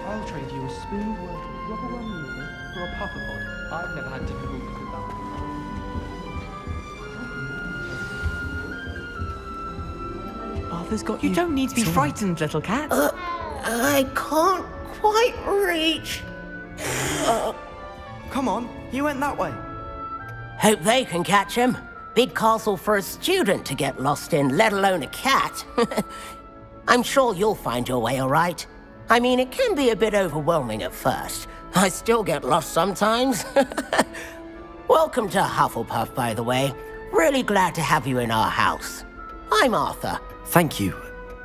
I'll trade you a spoon-worthy rubber one noodle for a pufferpod. I've never had difficulties with that. Arthur's got You don't need to be frightened, little cat. I can't quite reach. Come on, you went that way. Hope they can catch him. Big castle for a student to get lost in, let alone a cat. I'm sure you'll find your way all right. I mean, it can be a bit overwhelming at first. I still get lost sometimes. Welcome to Hufflepuff, by the way. Really glad to have you in our house. I'm Arthur. Thank you.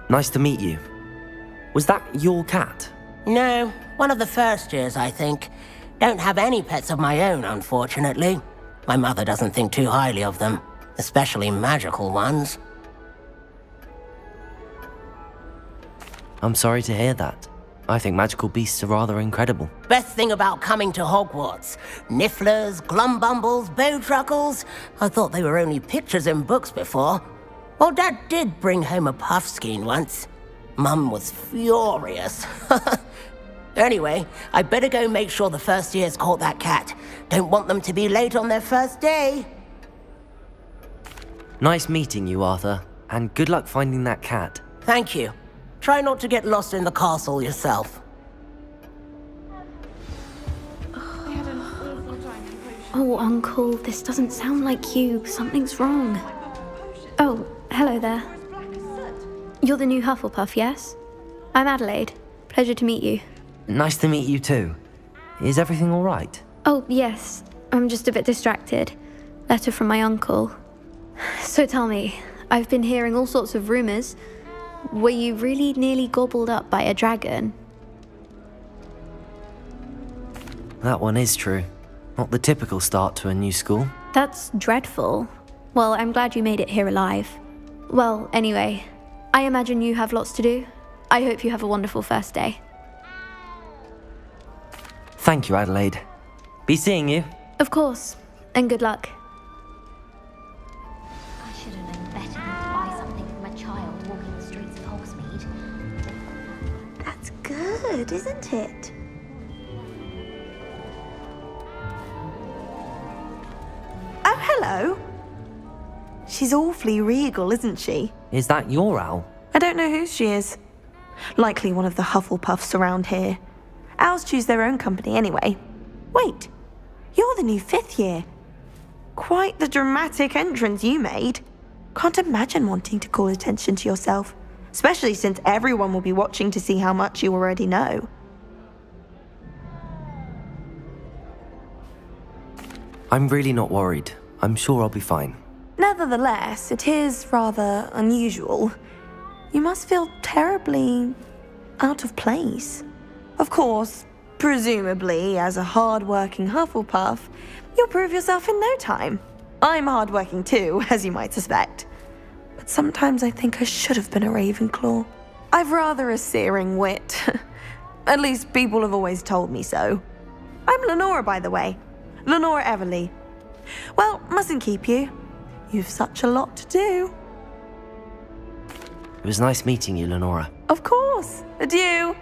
Nice to meet you. Was that your cat? No, one of the first years, I think. Don't have any pets of my own, unfortunately. My mother doesn't think too highly of them, especially magical ones. I'm sorry to hear that. I think magical beasts are rather incredible. Best thing about coming to Hogwarts. Nifflers, glumbumbles, bowtruckles. I thought they were only pictures in books before. Well, Dad did bring home a puffskein once. Mum was furious. Anyway, I better go make sure the first years caught that cat. Don't want them to be late on their first day. Nice meeting you, Arthur. And good luck finding that cat. Thank you. Try not to get lost in the castle yourself. Oh, Uncle, this doesn't sound like you. Something's wrong. Oh, hello there. You're the new Hufflepuff, yes? I'm Adelaide. Pleasure to meet you. Nice to meet you too. Is everything all right? Oh, yes. I'm just a bit distracted. Letter from my uncle. So tell me, I've been hearing all sorts of rumors. Were you really nearly gobbled up by a dragon? That one is true. Not the typical start to a new school. That's dreadful. Well, I'm glad you made it here alive. Well, anyway, I imagine you have lots to do. I hope you have a wonderful first day. Thank you, Adelaide. Be seeing you. Of course, and good luck. I should have known better than to buy something from a child walking the streets of Hogsmeade. That's good, isn't it? Oh, hello. She's awfully regal, isn't she? Is that your owl? I don't know who she is. Likely one of the Hufflepuffs around here. Owls choose their own company anyway. Wait, you're the new 5th year. Quite the dramatic entrance you made. Can't imagine wanting to call attention to yourself, especially since everyone will be watching to see how much you already know. I'm really not worried. I'm sure I'll be fine. Nevertheless, it is rather unusual. You must feel terribly out of place. Of course, presumably, as a hard-working Hufflepuff, you'll prove yourself in no time. I'm hard-working too, as you might suspect. But sometimes I think I should have been a Ravenclaw. I've rather a searing wit. At least people have always told me so. I'm Lenora, by the way. Lenora Everly. Well, mustn't keep you. You've such a lot to do. It was nice meeting you, Lenora. Of course. Adieu.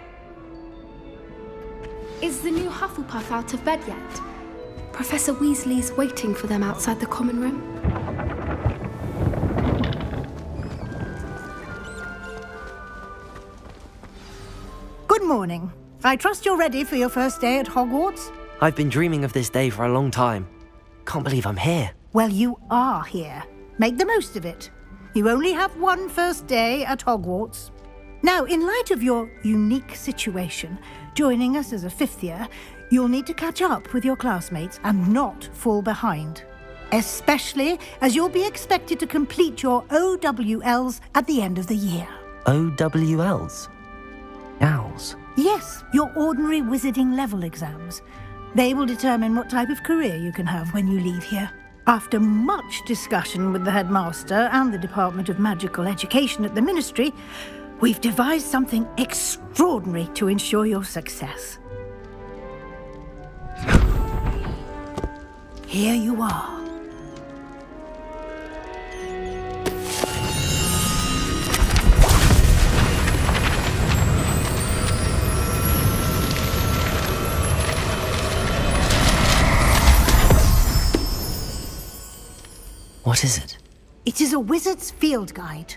Is the new Hufflepuff out of bed yet? Professor Weasley's waiting for them outside the common room. Good morning. I trust you're ready for your first day at Hogwarts? I've been dreaming of this day for a long time. Can't believe I'm here. Well, you are here. Make the most of it. You only have one first day at Hogwarts. Now, in light of your unique situation, joining us as a 5th year, you'll need to catch up with your classmates and not fall behind. Especially as you'll be expected to complete your OWLs at the end of the year. OWLs? Owls? Yes, your ordinary wizarding level exams. They will determine what type of career you can have when you leave here. After much discussion with the headmaster and the Department of Magical Education at the Ministry, we've devised something extraordinary to ensure your success. Here you are. What is it? It is a wizard's field guide.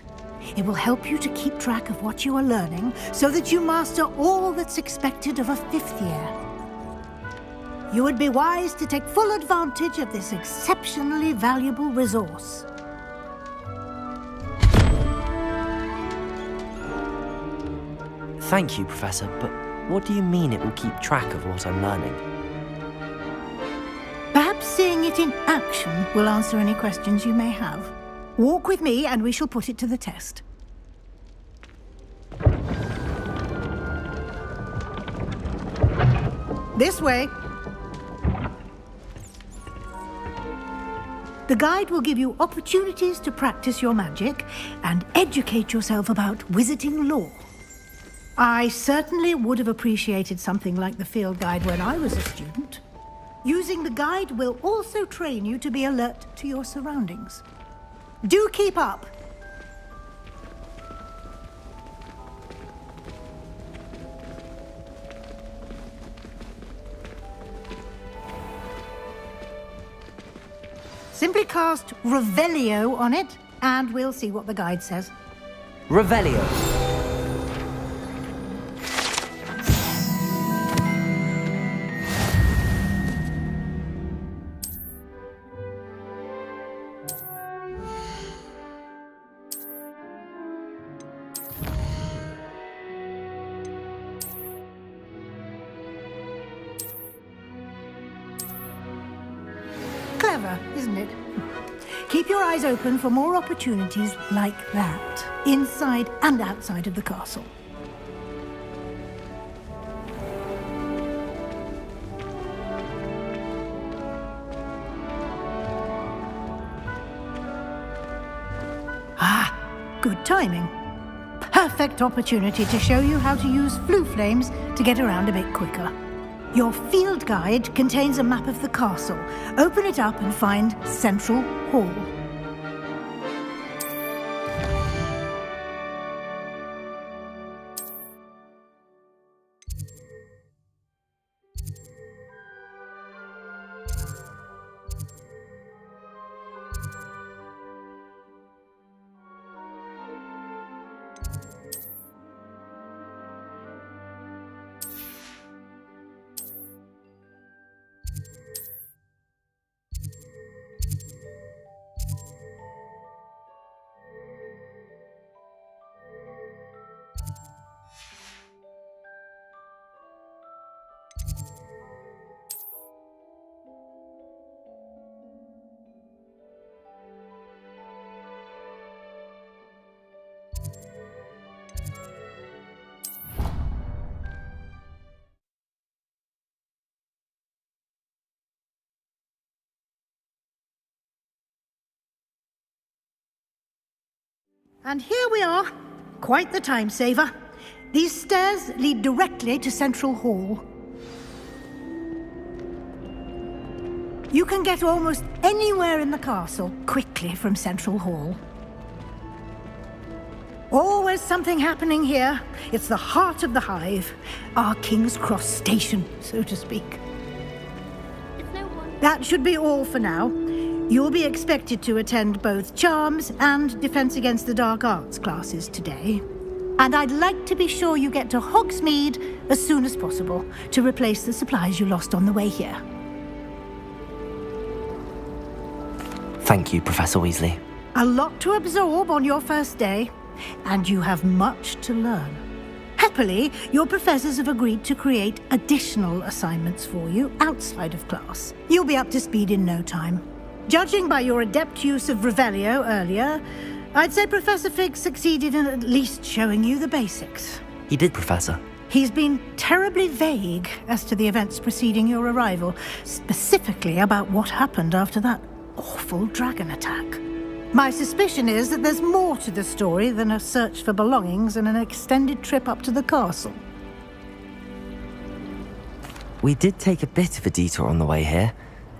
It will help you to keep track of what you are learning so that you master all that's expected of a 5th year. You would be wise to take full advantage of this exceptionally valuable resource. Thank you, Professor, but what do you mean it will keep track of what I'm learning? Perhaps seeing it in action will answer any questions you may have. Walk with me and we shall put it to the test. This way. The guide will give you opportunities to practice your magic and educate yourself about wizarding lore. I certainly would have appreciated something like the field guide when I was a student. Using the guide will also train you to be alert to your surroundings. Do keep up! Simply cast Revelio on it, and we'll see what the guide says. Revelio. Clever, isn't it? Keep your eyes open for more opportunities like that, inside and outside of the castle. Ah, good timing. Perfect opportunity to show you how to use flue flames to get around a bit quicker. Your field guide contains a map of the castle. Open it up and find Central Hall. And here we are. Quite the time saver. These stairs lead directly to Central Hall. You can get almost anywhere in the castle quickly from Central Hall. Always something happening here. It's the heart of the hive. Our King's Cross station, so to speak. That should be all for now. You'll be expected to attend both Charms and Defense Against the Dark Arts classes today. And I'd like to be sure you get to Hogsmeade as soon as possible to replace the supplies you lost on the way here. Thank you, Professor Weasley. A lot to absorb on your first day, and you have much to learn. Happily, your professors have agreed to create additional assignments for you outside of class. You'll be up to speed in no time. Judging by your adept use of Revelio earlier, I'd say Professor Fig succeeded in at least showing you the basics. He did, Professor. He's been terribly vague as to the events preceding your arrival, specifically about what happened after that awful dragon attack. My suspicion is that there's more to the story than a search for belongings and an extended trip up to the castle. We did take a bit of a detour on the way here.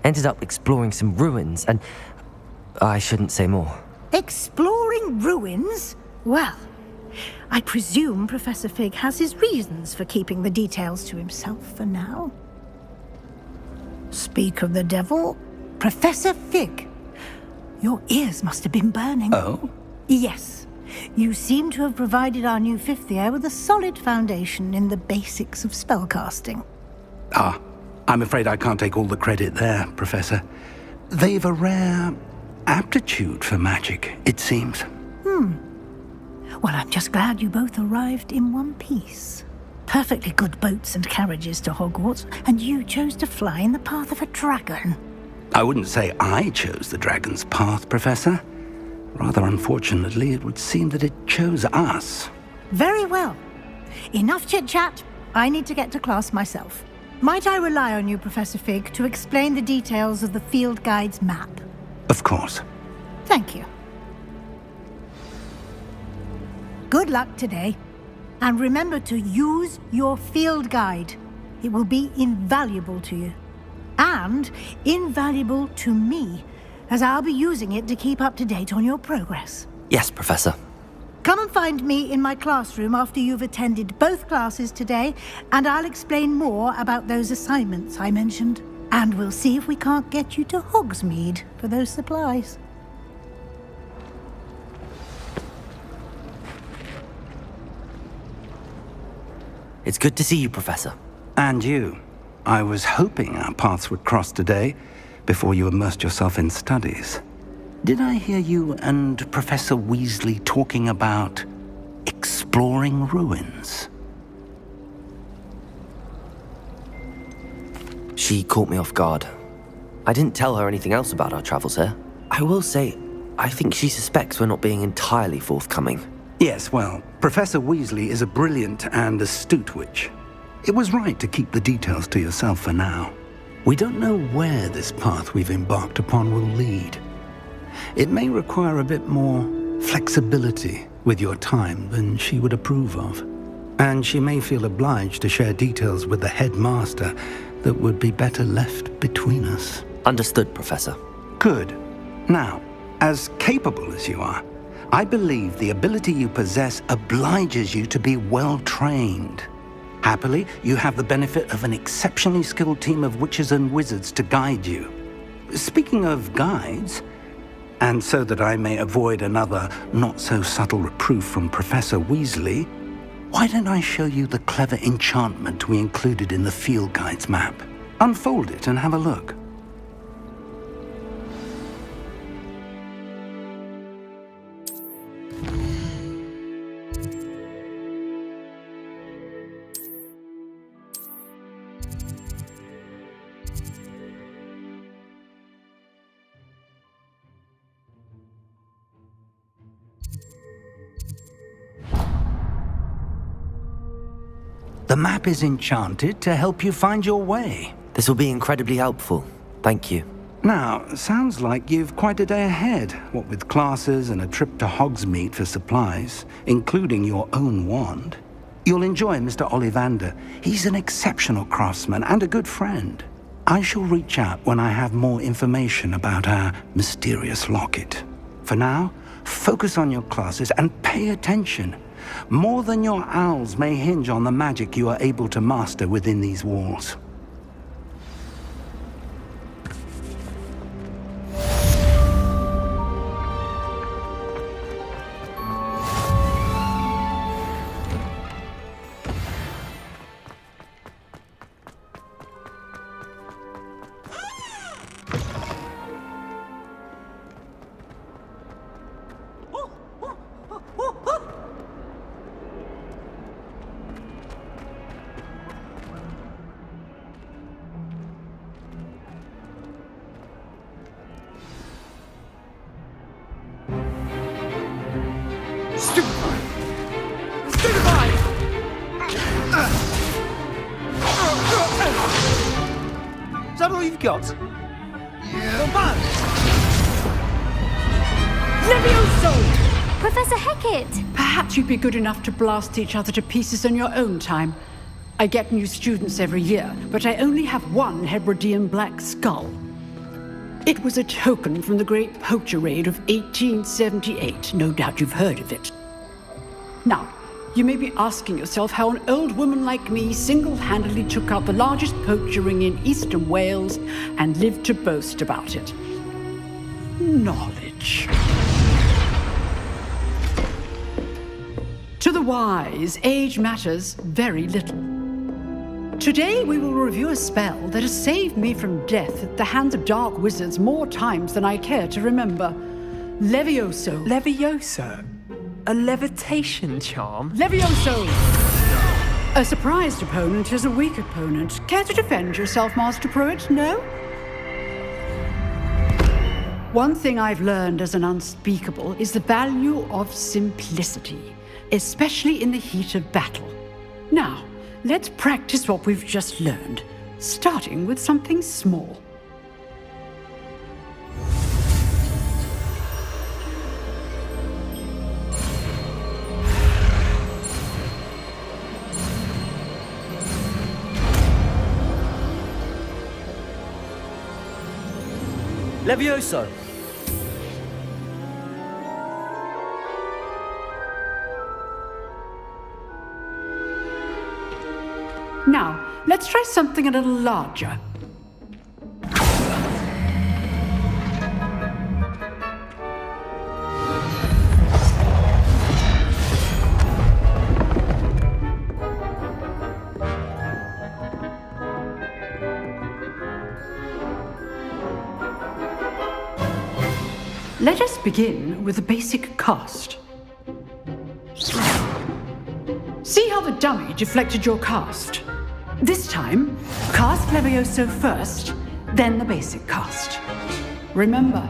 Ended up exploring some ruins, and I shouldn't say more. Exploring ruins? Well, I presume Professor Fig has his reasons for keeping the details to himself for now. Speak of the devil, Professor Fig. Your ears must have been burning. Oh? Yes. You seem to have provided our new fifth year with a solid foundation in the basics of spellcasting. Ah, I'm afraid I can't take all the credit there, Professor. They've a rare aptitude for magic, it seems. Well, I'm just glad you both arrived in one piece. Perfectly good boats and carriages to Hogwarts, and you chose to fly in the path of a dragon. I wouldn't say I chose the dragon's path, Professor. Rather unfortunately, it would seem that it chose us. Very well. Enough chit-chat. I need to get to class myself. Might I rely on you, Professor Fig, to explain the details of the field guide's map? Of course. Thank you. Good luck today. And remember to use your field guide. It will be invaluable to you. And invaluable to me, as I'll be using it to keep up to date on your progress. Yes, Professor. Come and find me in my classroom after you've attended both classes today, and I'll explain more about those assignments I mentioned. And we'll see if we can't get you to Hogsmeade for those supplies. It's good to see you, Professor. And you. I was hoping our paths would cross today, before you immersed yourself in studies. Did I hear you and Professor Weasley talking about exploring ruins? She caught me off guard. I didn't tell her anything else about our travels here. I will say, I think she suspects we're not being entirely forthcoming. Yes, well, Professor Weasley is a brilliant and astute witch. It was right to keep the details to yourself for now. We don't know where this path we've embarked upon will lead. It may require a bit more flexibility with your time than she would approve of. And she may feel obliged to share details with the headmaster that would be better left between us. Understood, Professor. Good. Now, as capable as you are, I believe the ability you possess obliges you to be well trained. Happily, you have the benefit of an exceptionally skilled team of witches and wizards to guide you. Speaking of guides, and so that I may avoid another not-so-subtle reproof from Professor Weasley, why don't I show you the clever enchantment we included in the field guide's map? Unfold it and have a look. The map is enchanted to help you find your way. This will be incredibly helpful. Thank you. Now, sounds like you've quite a day ahead, what with classes and a trip to Hogsmeade for supplies, including your own wand. You'll enjoy Mr. Ollivander. He's an exceptional craftsman and a good friend. I shall reach out when I have more information about our mysterious locket. For now, focus on your classes and pay attention. More than your owls may hinge on the magic you are able to master within these walls. Is that all you've got? Professor Hecat! Perhaps you'd be good enough to blast each other to pieces in your own time. I get new students every year, but I only have one Hebridean black skull. It was a token from the Great Poacher Raid of 1878. No doubt you've heard of it. Now, you may be asking yourself how an old woman like me single-handedly took out the largest poacher ring in eastern Wales and lived to boast about it. Knowledge. much. To the wise, age matters very little. Today we will review a spell that has saved me from death at the hands of dark wizards more times than I care to remember. Levioso. Levioso? A levitation charm? Levioso! A surprised opponent is a weak opponent. Care to defend yourself, Master Pruitt? No? One thing I've learned as an unspeakable is the value of simplicity, especially in the heat of battle. Now, let's practice what we've just learned, starting with something small. Levioso! Now, let's try something a little larger. Let us begin with the basic cast. See how the dummy deflected your cast? This time, cast Levioso first, then the basic cast. Remember,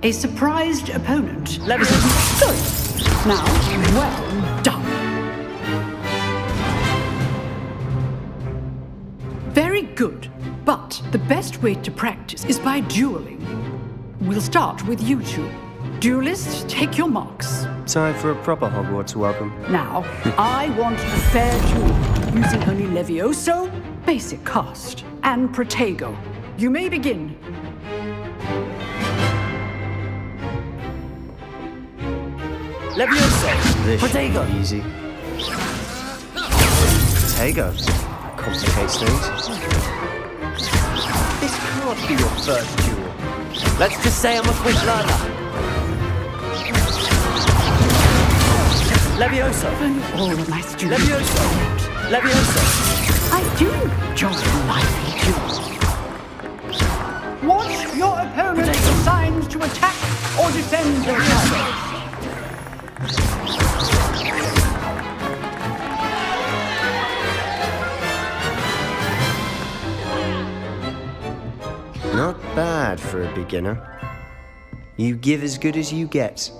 a surprised opponent. Levioso! Good. Now, well done. Very good, but the best way to practice is by dueling. We'll start with you two. Duelists, take your marks. Time for a proper Hogwarts welcome. Now, I want a fair duel, using only Levioso, basic cast, and Protego. You may begin. Levioso! This Protego! should be easy. Protego? Complicates things. This can't be your first duel. Let's just say I'm a quick learner. Levioso! If only all of my students... Levioso! Levioso! I do enjoy lively duels. Watch your opponent's signs to attack or defend yourself. Not bad for a beginner. You give as good as you get.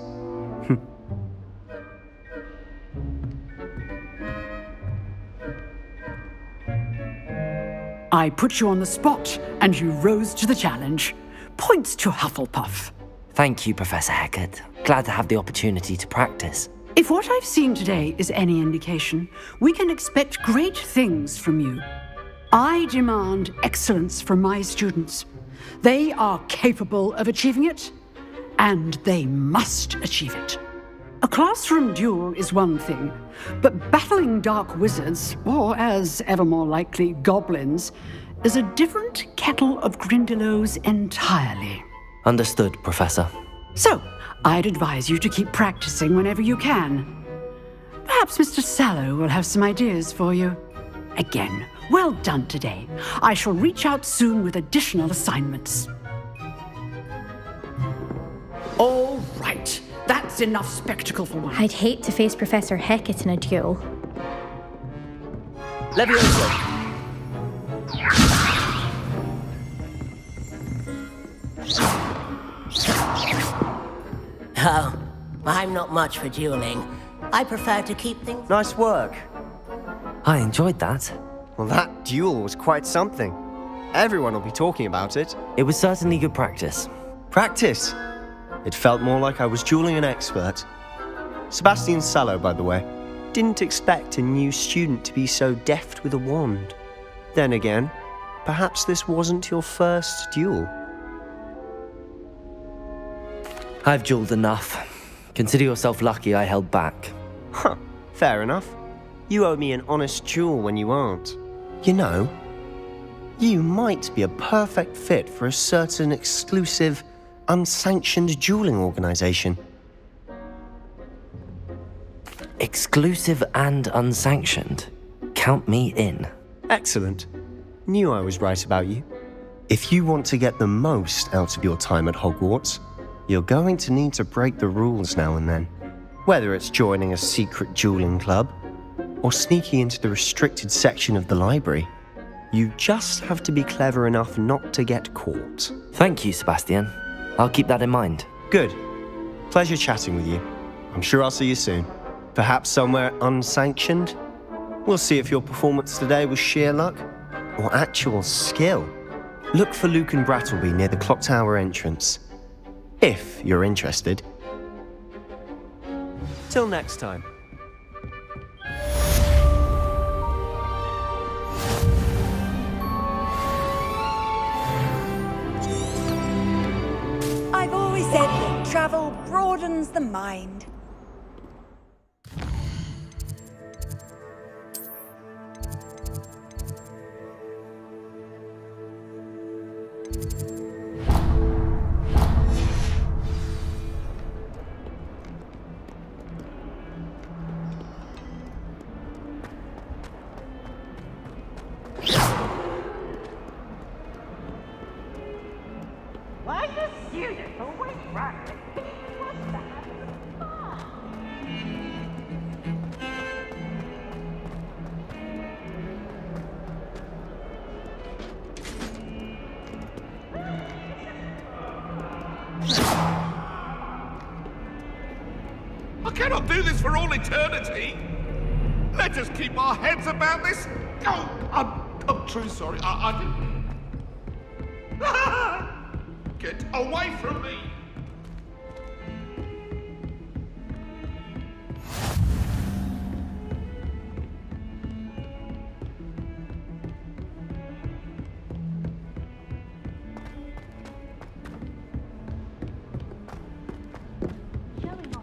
I put you on the spot, and you rose to the challenge. Points to Hufflepuff. Thank you, Professor Hecat. Glad to have the opportunity to practice. If what I've seen today is any indication, we can expect great things from you. I demand excellence from my students. They are capable of achieving it, and they must achieve it. A classroom duel is one thing, but battling dark wizards, or as ever more likely, goblins, is a different kettle of Grindylows entirely. Understood, Professor. So, I'd advise you to keep practicing whenever you can. Perhaps Mr. Sallow will have some ideas for you. Again, well done today. I shall reach out soon with additional assignments. All right. That's enough spectacle for one. I'd hate to face Professor Hecat in a duel. Levioso! Oh, I'm not much for dueling. I prefer to keep things... Nice work. I enjoyed that. Well, that duel was quite something. Everyone will be talking about it. It was certainly good practice. Practice? It felt more like I was dueling an expert. Sebastian Sallow, by the way. Didn't expect a new student to be so deft with a wand. Then again, perhaps this wasn't your first duel. I've dueled enough. Consider yourself lucky I held back. Huh, fair enough. You owe me an honest duel when you aren't. You know, you might be a perfect fit for a certain exclusive unsanctioned dueling organization. Exclusive and unsanctioned. Count me in. Excellent. Knew I was right about you. If you want to get the most out of your time at Hogwarts, you're going to need to break the rules now and then. Whether it's joining a secret dueling club, or sneaking into the restricted section of the library, you just have to be clever enough not to get caught. Thank you, Sebastian. I'll keep that in mind. Good. Pleasure chatting with you. I'm sure I'll see you soon. Perhaps somewhere unsanctioned? We'll see if your performance today was sheer luck or actual skill. Look for Luke and Brattleby near the clock tower entrance, if you're interested. Till next time. I've always said that travel broadens the mind. Why the students always run with people what's the I cannot do this for all eternity. Let us keep our heads about this. Oh, I'm truly sorry. I didn't. Get away from me.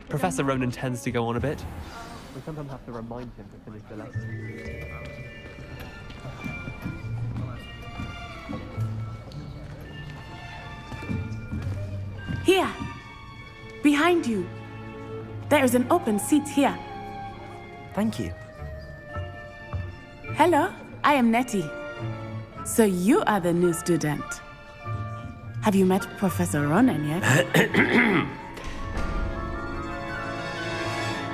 Professor Ronan tends to go on a bit. We sometimes have to remind him to finish the lesson. Here! Behind you! There is an open seat here. Thank you. Hello, I am Nettie. So you are the new student. Have you met Professor Ronan yet?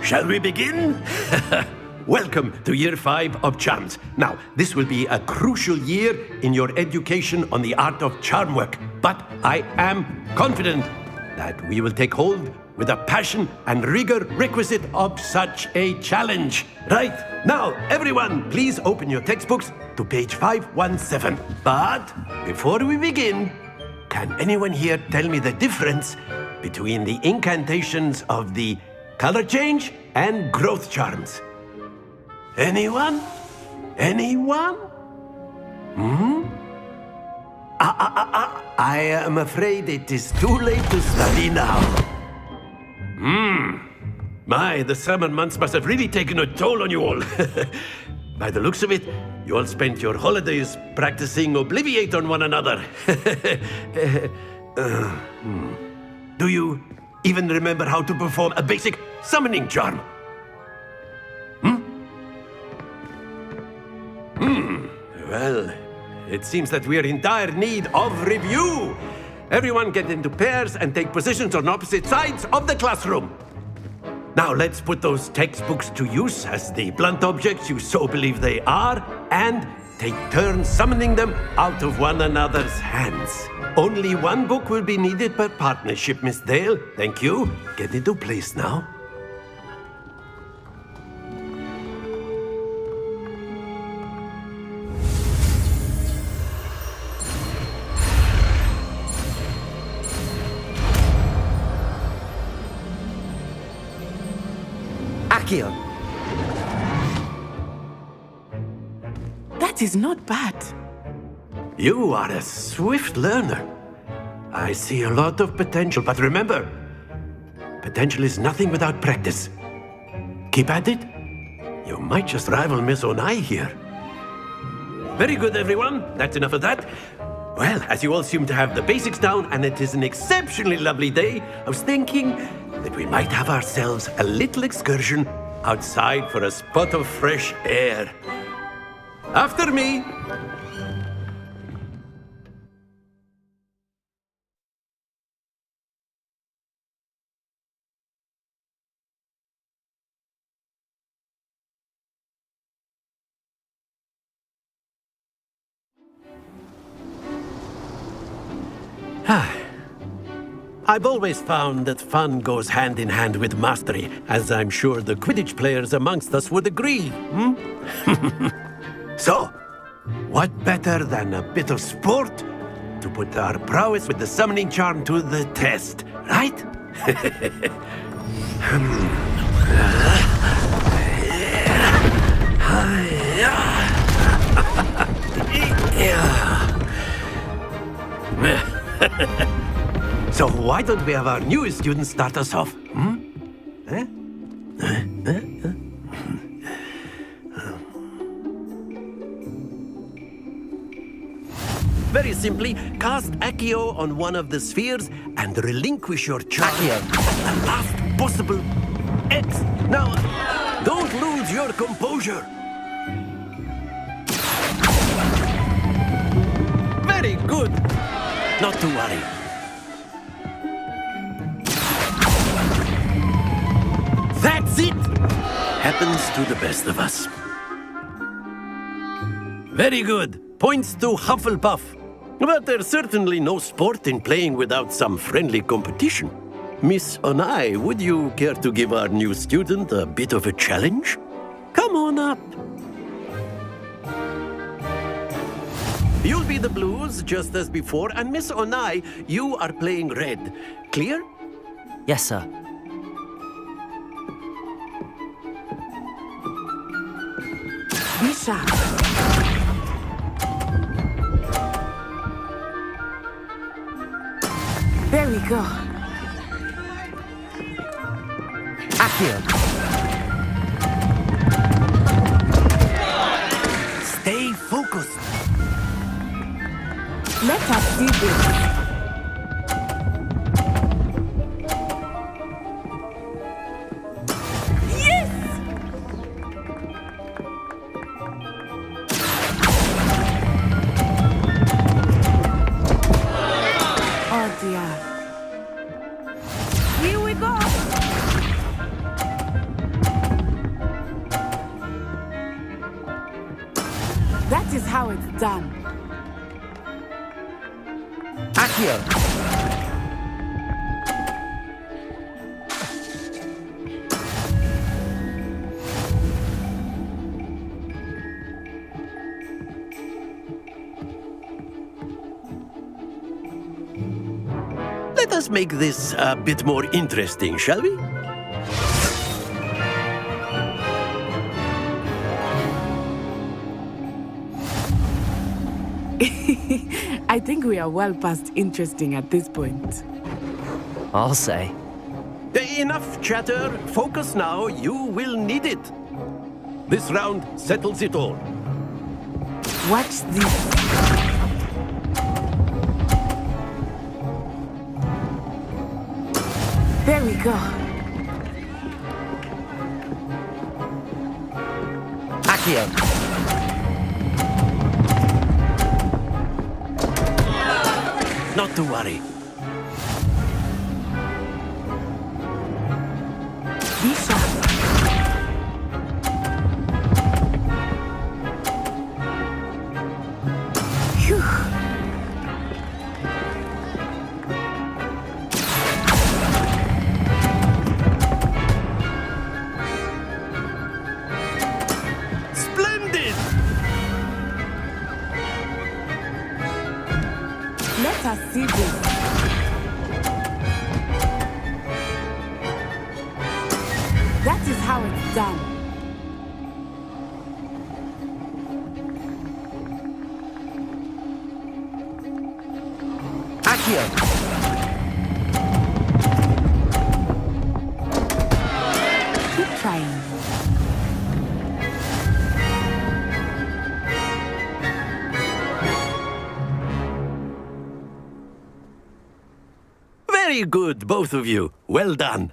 Shall we begin? Welcome to Year 5 of Charms. Now, this will be a crucial year in your education on the art of charm work, but I am confident that we will take hold with the passion and rigor requisite of such a challenge. Right, now, everyone, please open your textbooks to page 517. But before we begin, can anyone here tell me the difference between the incantations of the color change and growth charms? Anyone? Anyone? I am afraid it is too late to study now. My, the summer months must have really taken a toll on you all. By the looks of it, you all spent your holidays practicing Obliviate on one another. Do you even remember how to perform a basic summoning charm? Well, it seems that we are in dire need of review. Everyone get into pairs and take positions on opposite sides of the classroom. Now let's put those textbooks to use as the blunt objects you so believe they are, and take turns summoning them out of one another's hands. Only one book will be needed per partnership, Miss Dale. Thank you. Get into place now. Accio! That is not bad. You are a swift learner. I see a lot of potential, but remember, potential is nothing without practice. Keep at it. You might just rival Miss Onai here. Very good, everyone. That's enough of that. Well, as you all seem to have the basics down and it is an exceptionally lovely day, I was thinking that we might have ourselves a little excursion outside for a spot of fresh air. After me! I've always found that fun goes hand in hand with mastery, as I'm sure the Quidditch players amongst us would agree, So, what better than a bit of sport to put our prowess with the summoning charm to the test, right? So why don't we have our newest student start us off? Very simply, cast Accio on one of the spheres and relinquish your charm at the last possible X. Now, don't lose your composure. Very good. Not to worry. That's it! Happens to the best of us. Very good. Points to Hufflepuff. But there's certainly no sport in playing without some friendly competition. Miss Onai, would you care to give our new student a bit of a challenge? Come on up. You'll be the blues, just as before, and Miss Onai, you are playing red. Clear? Yes, sir. Be sharp. There we go. Accio. Stay focused. Let us see this. Here we go. That is how it's done. Accio. Let us make this a bit more interesting, shall we? I think we are well past interesting at this point. I'll say. Enough chatter. Focus now. You will need it. This round settles it all. Watch this. There we go. Accio. Not to worry. Be sharp. Phew. Splendid! Let us see this. That is how it's done. Accio. Keep trying. Very good, both of you. Well done.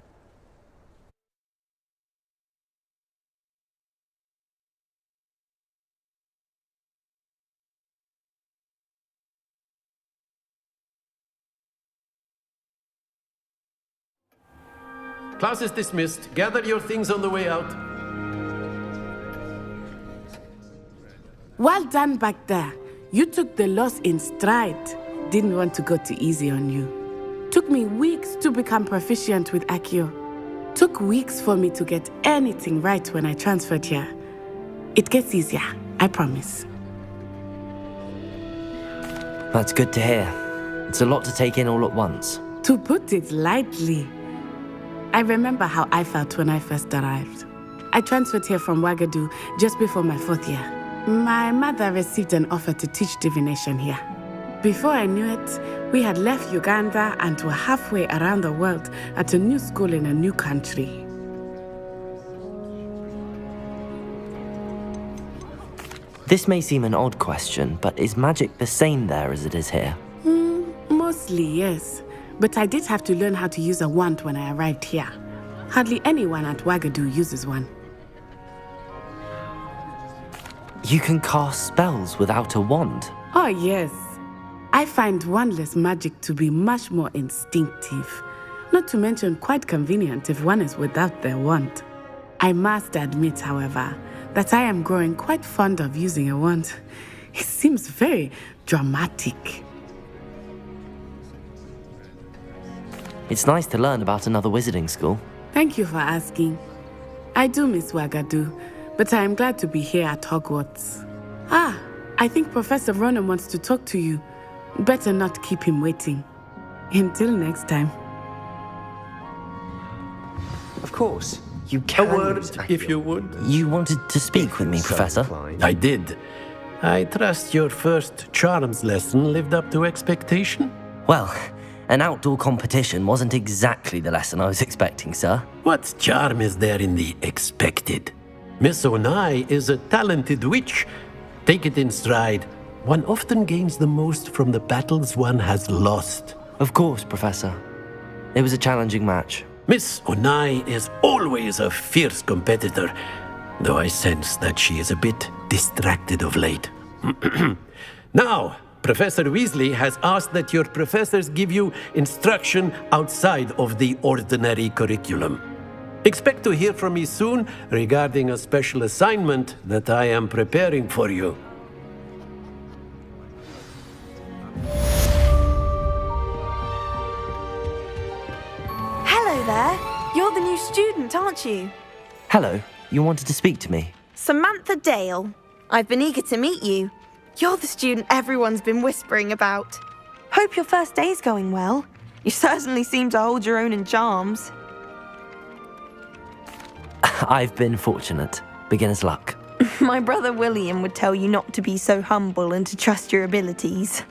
Class is dismissed. Gather your things on the way out. Well done back there. You took the loss in stride. Didn't want to go too easy on you. Took me weeks to become proficient with Accio. Took weeks for me to get anything right when I transferred here. It gets easier, I promise. That's good to hear. It's a lot to take in all at once. To put it lightly, I remember how I felt when I first arrived. I transferred here from Ouagadougou just before my 4th year. My mother received an offer to teach divination here. Before I knew it, we had left Uganda and were halfway around the world at a new school in a new country. This may seem an odd question, but is magic the same there as it is here? Mostly, yes. But I did have to learn how to use a wand when I arrived here. Hardly anyone at Ouagadougou uses one. You can cast spells without a wand? Oh, yes. I find wandless magic to be much more instinctive. Not to mention quite convenient if one is without their wand. I must admit, however, that I am growing quite fond of using a wand. It seems very dramatic. It's nice to learn about another wizarding school. Thank you for asking. I do miss Ouagadougou, but I am glad to be here at Hogwarts. Ah, I think Professor Ronan wants to talk to you. Better not keep him waiting. Until next time. Of course, you can. A word, if you would. You wanted to speak with me, Professor? I did. I trust your first charms lesson lived up to expectation? Well, an outdoor competition wasn't exactly the lesson I was expecting, sir. What charm is there in the expected? Miss Onai is a talented witch. Take it in stride. One often gains the most from the battles one has lost. Of course, Professor. It was a challenging match. Miss Onai is always a fierce competitor, though I sense that she is a bit distracted of late. Now, Professor Weasley has asked that your professors give you instruction outside of the ordinary curriculum. Expect to hear from me soon regarding a special assignment that I am preparing for you. Hello there. You're the new student, aren't you? Hello, you wanted to speak to me? Samantha Dale. I've been eager to meet you. You're the student everyone's been whispering about. Hope your first day's going well. You certainly seem to hold your own in charms. I've been fortunate. Beginner's luck. My brother William would tell you not to be so humble and to trust your abilities.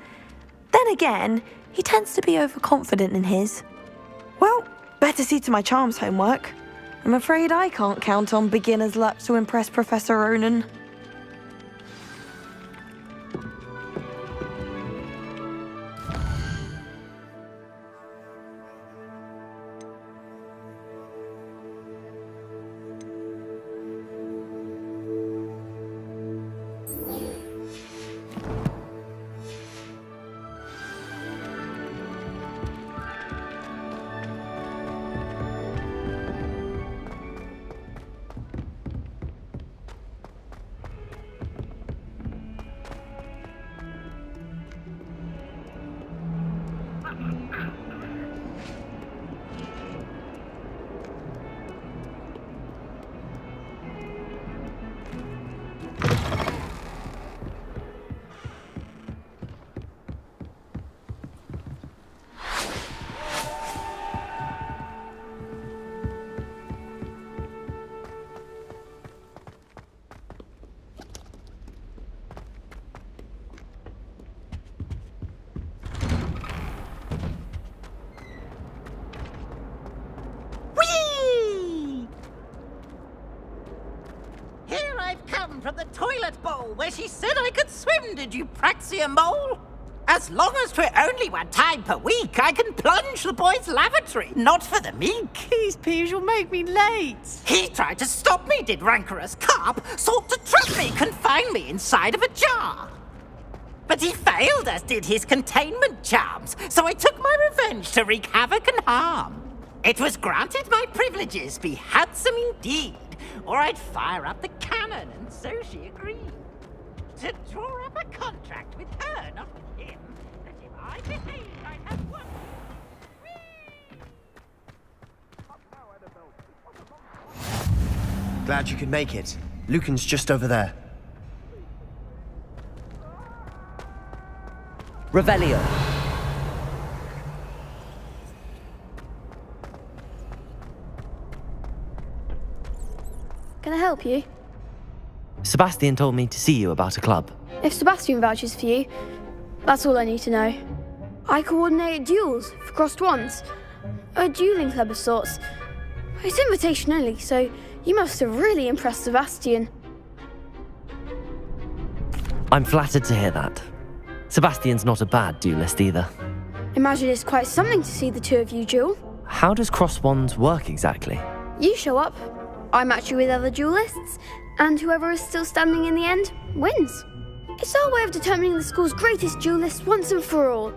Then again, he tends to be overconfident in his. Well, better see to my charms homework. I'm afraid I can't count on beginner's luck to impress Professor Ronan. From the toilet bowl where she said I could swim, did you praxia mole? As long as 'twere only 1 time per week, I can plunge the boy's lavatory. Not for the meek. Please, Peeves, you'll make me late. He tried to stop me, did rancorous carp. Sought to trap me, confine me inside of a jar. But he failed, as did his containment charms. So I took my revenge to wreak havoc and harm. It was granted my privileges be handsome indeed, or I'd fire up the cannon, and so she agreed. To draw up a contract with her, not with him, that if I behaved, I'd have one. Glad you could make it. Lucan's just over there. Revelio. Can I help you? Sebastian told me to see you about a club. If Sebastian vouches for you, that's all I need to know. I coordinate duels for crossed wands. A dueling club of sorts. It's invitation only, so you must have really impressed Sebastian. I'm flattered to hear that. Sebastian's not a bad duelist either. Imagine it's quite something to see the two of you duel. How does cross wands work exactly? You show up, I match you with other duelists, and whoever is still standing in the end wins. It's our way of determining the school's greatest duelist once and for all.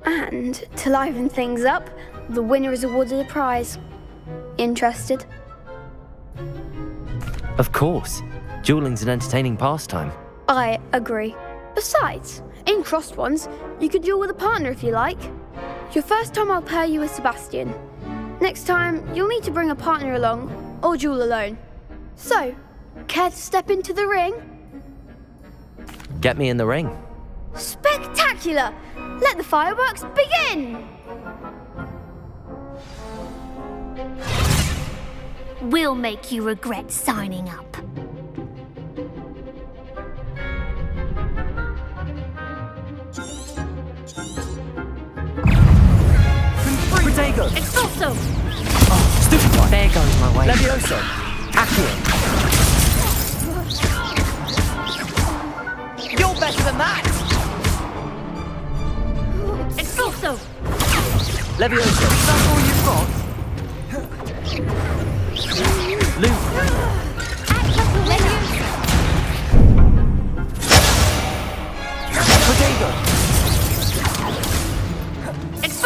And to liven things up, the winner is awarded a prize. Interested? Of course. Dueling's an entertaining pastime. I agree. Besides, in crossed ones, you could duel with a partner if you like. Your first time I'll pair you with Sebastian. Next time, you'll need to bring a partner along, or duel alone. So, care to step into the ring? Get me in the ring. Spectacular! Let the fireworks begin! We'll make you regret signing up. Protego! Expulso! Oh, stupid one! There goes my way. Levioso! Accio! You're better than that! Expulso! Levioso! That's all you've got? Luke! Protego!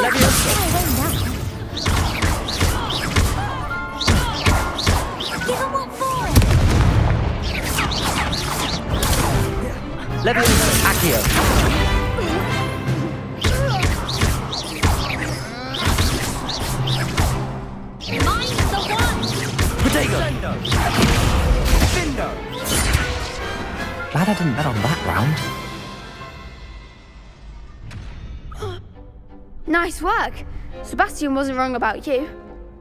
Levioso! Give him one for it! Levioso! Accio! Mine's the one! Protego! Findo! Glad I didn't bet on that round. Nice work. Sebastian wasn't wrong about you.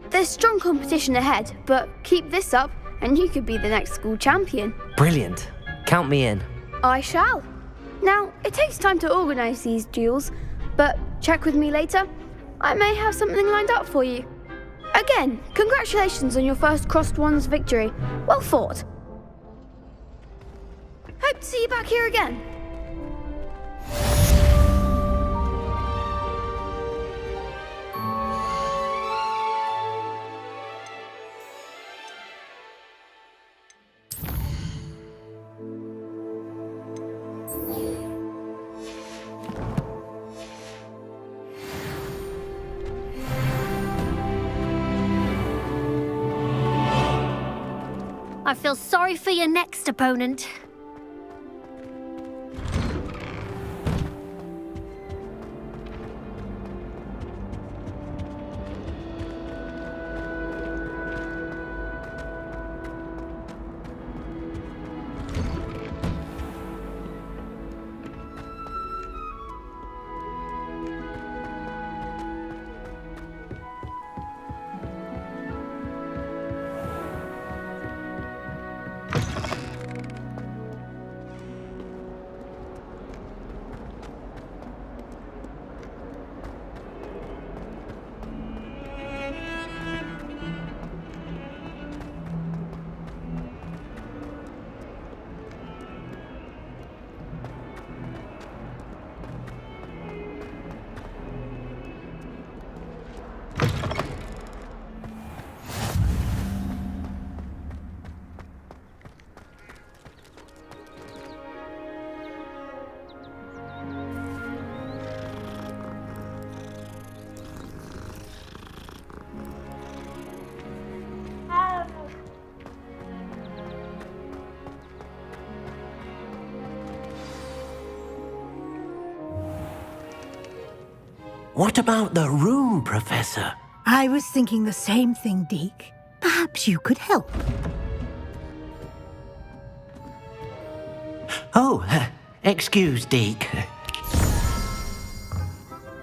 There's strong competition ahead, but keep this up and you could be the next school champion. Brilliant. Count me in. I shall. Now, it takes time to organise these duels, but check with me later. I may have something lined up for you. Again, congratulations on your first crossed wands victory. Well fought. Hope to see you back here again. I feel sorry for your next opponent. What about the room, Professor? I was thinking the same thing, Deke. Perhaps you could help. Oh, excuse, Deke.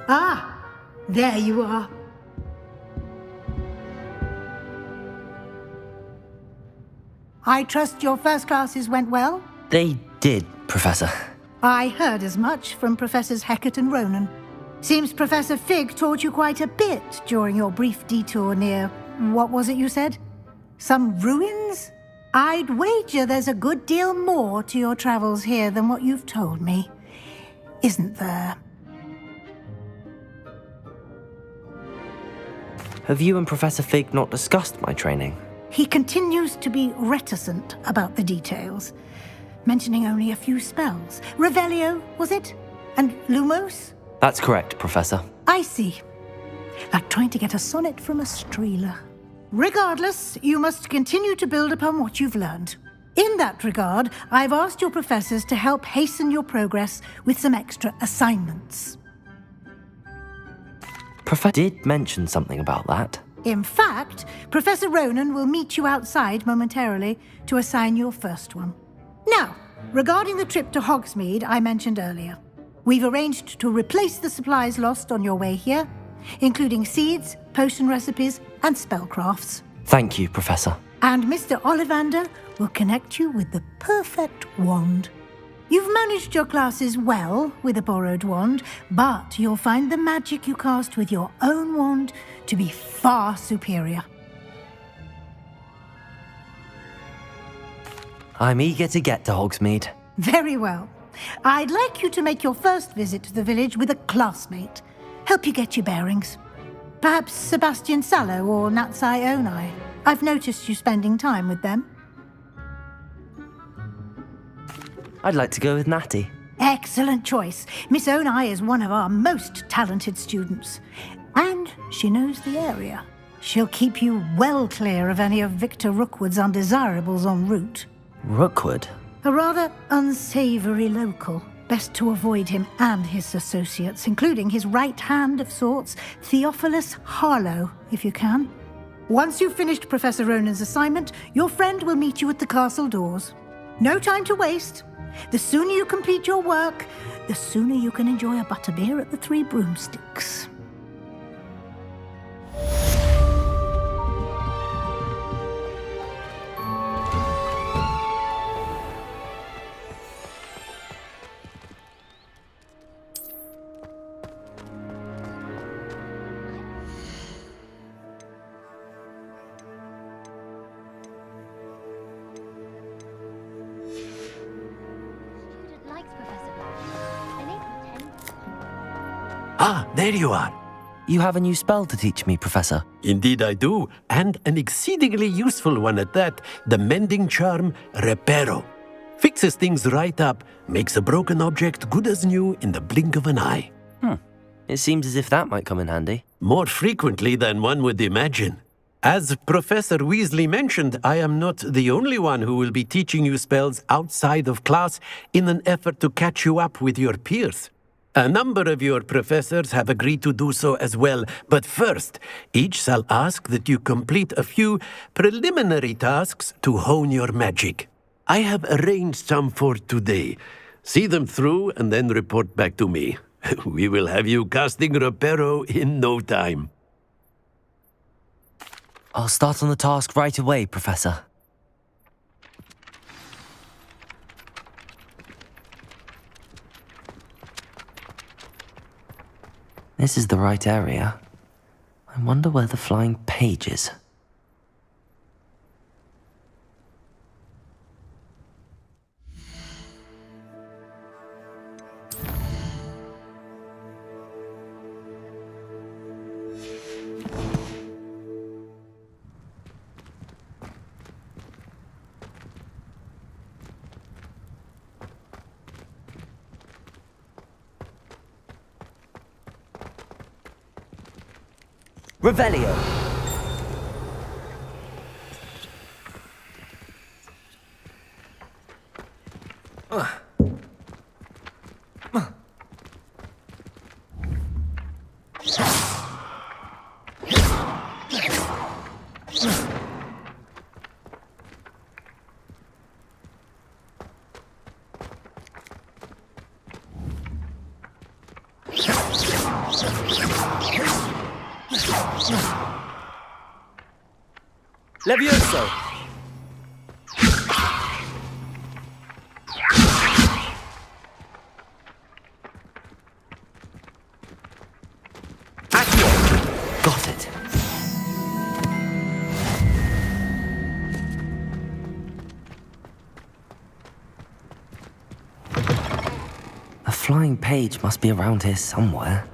Ah, there you are. I trust your first classes went well? They did, Professor. I heard as much from Professors Hecat and Ronan. Seems Professor Fig taught you quite a bit during your brief detour near... what was it you said? Some ruins? I'd wager there's a good deal more to your travels here than what you've told me. Isn't there? Have you and Professor Fig not discussed my training? He continues to be reticent about the details, mentioning only a few spells. Revelio, was it? And Lumos? That's correct, Professor. I see. Like trying to get a sonnet from a streeler. Regardless, you must continue to build upon what you've learned. In that regard, I've asked your professors to help hasten your progress with some extra assignments. Professor did mention something about that. In fact, Professor Ronan will meet you outside momentarily to assign your first one. Now, regarding the trip to Hogsmeade I mentioned earlier, we've arranged to replace the supplies lost on your way here, including seeds, potion recipes, and spellcrafts. Thank you, Professor. And Mr. Ollivander will connect you with the perfect wand. You've managed your classes well with a borrowed wand, but you'll find the magic you cast with your own wand to be far superior. I'm eager to get to Hogsmeade. Very well. I'd like you to make your first visit to the village with a classmate. Help you get your bearings. Perhaps Sebastian Sallow or Natsai Onai. I've noticed you spending time with them. I'd like to go with Natty. Excellent choice. Miss Onai is one of our most talented students. And she knows the area. She'll keep you well clear of any of Victor Rookwood's undesirables en route. Rookwood? A rather unsavory local. Best to avoid him and his associates, including his right hand of sorts, Theophilus Harlow, if you can. Once you've finished Professor Ronan's assignment, your friend will meet you at the castle doors. No time to waste. The sooner you complete your work, the sooner you can enjoy a butterbeer at the Three Broomsticks. Ah, there you are. You have a new spell to teach me, Professor. Indeed I do, and an exceedingly useful one at that, the mending charm Reparo. Fixes things right up, makes a broken object good as new in the blink of an eye. It seems as if that might come in handy. More frequently than one would imagine. As Professor Weasley mentioned, I am not the only one who will be teaching you spells outside of class in an effort to catch you up with your peers. A number of your professors have agreed to do so as well, but first, each shall ask that you complete a few preliminary tasks to hone your magic. I have arranged some for today. See them through and then report back to me. We will have you casting Reparo in no time. I'll start on the task right away, Professor. This is the right area. I wonder where the flying page is. Revelio! Levioso! Accio! Got it. A flying page must be around here somewhere.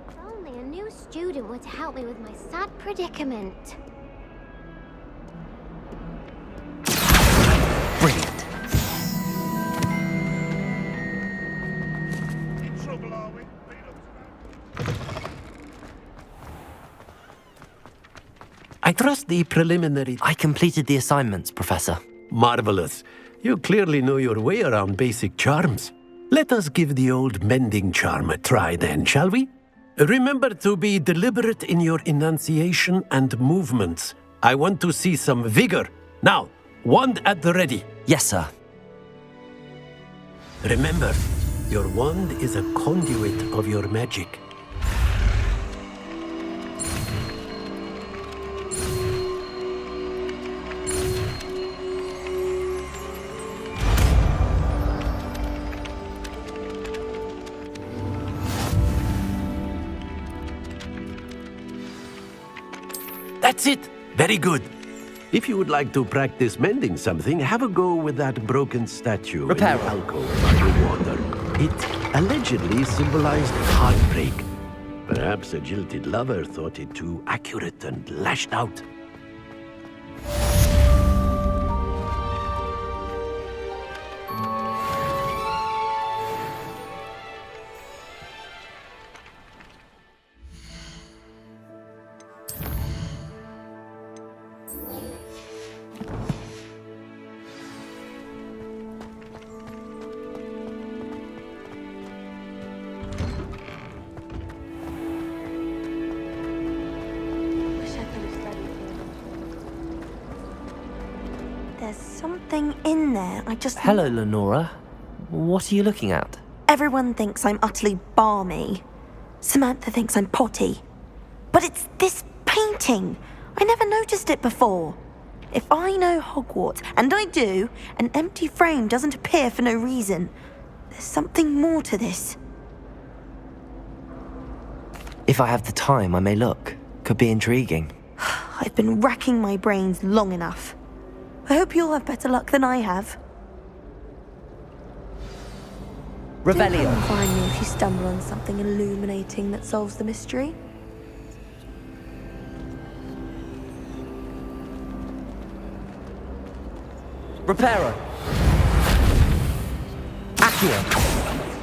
If only a new student were to help me with my sad predicament. Brilliant. In trouble, are we? I trust the preliminary... I completed the assignments, Professor. Marvelous. You clearly know your way around basic charms. Let us give the old mending charm a try then, shall we? Remember to be deliberate in your enunciation and movements. I want to see some vigor. Now, wand at the ready. Yes, sir. Remember, your wand is a conduit of your magic. That's it! Very good. If you would like to practice mending something, have a go with that broken statue in the Repair. alcove by the water. It allegedly symbolized heartbreak. Perhaps a jilted lover thought it too accurate and lashed out. There's something in there. I just... Hello, Lenora. What are you looking at? Everyone thinks I'm utterly balmy. Samantha thinks I'm potty. But it's this painting. I never noticed it before. If I know Hogwarts, and I do, an empty frame doesn't appear for no reason. There's something more to this. If I have the time, I may look. Could be intriguing. I've been racking my brains long enough. I hope you'll have better luck than I have. Revelio. Do come find me if you stumble on something illuminating that solves the mystery. Reparo. Accio.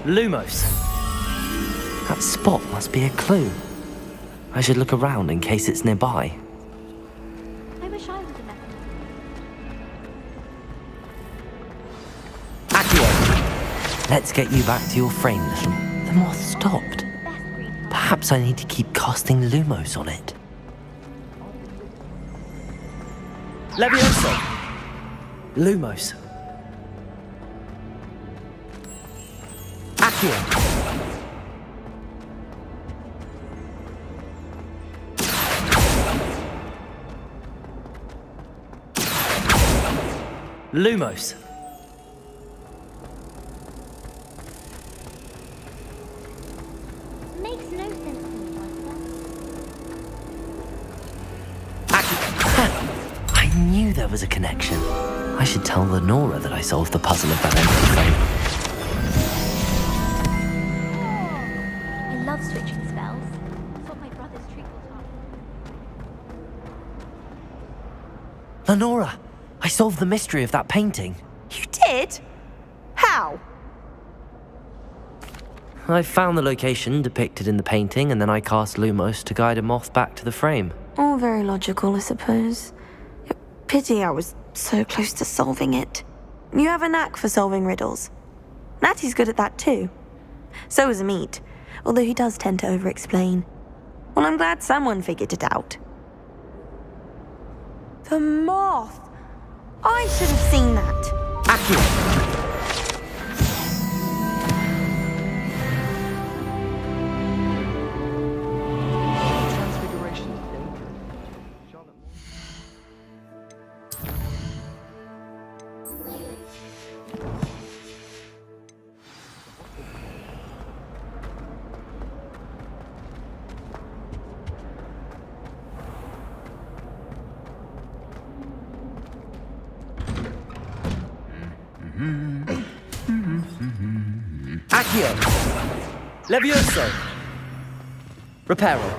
Lumos. That spot must be a clue. I should look around in case it's nearby. I wish I was a mechanism. Accio. Let's get you back to your frame, little. The moth stopped. Perhaps I need to keep casting Lumos on it. Levioso. Lumos. Accio. Lumos. Makes no sense to me, I knew there was a connection. I should tell Lenora that I solved the puzzle of that empty frame. I love switching spells. That's what my brother's treacle taught me. Lenora, I solved the mystery of that painting. You did? How? I found the location depicted in the painting, and then I cast Lumos to guide a moth back to the frame. All very logical, I suppose. Pity I was so close to solving it. You have a knack for solving riddles. Natty's good at that too. So is Amit, although he does tend to over-explain. Well, I'm glad someone figured it out. The moth! I should have seen that. Accurate. Accio. Levioso. Reparo.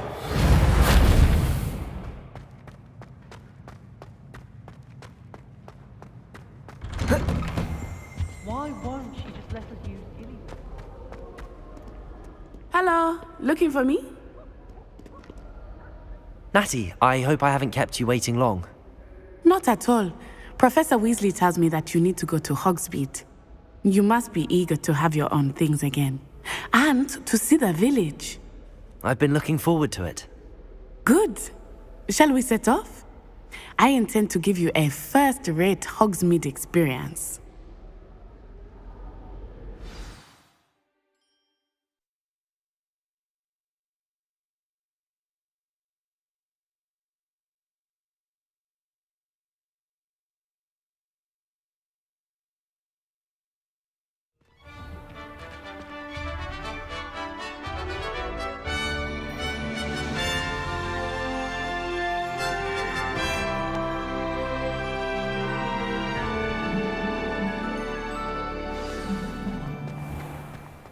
Why won't she just let us use Gilly? Hello, looking for me? Natty, I hope I haven't kept you waiting long. Not at all. Professor Weasley tells me that you need to go to Hogsmeade. You must be eager to have your own things again. And to see the village. I've been looking forward to it. Good. Shall we set off? I intend to give you a first-rate Hogsmeade experience.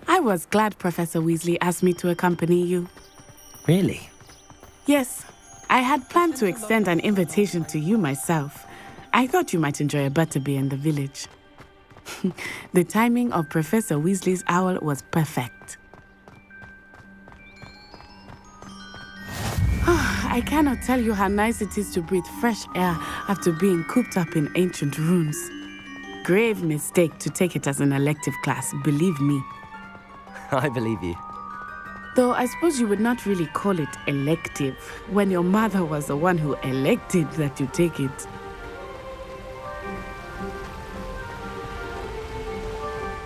I was glad Professor Weasley asked me to accompany you. Really? Yes, I had planned to extend an invitation to you myself. I thought you might enjoy a butterbeer in the village. The timing of Professor Weasley's owl was perfect. I cannot tell you how nice it is to breathe fresh air after being cooped up in ancient rooms. Grave mistake to take it as an elective class, believe me. I believe you. Though I suppose you would not really call it elective when your mother was the one who elected that you take it.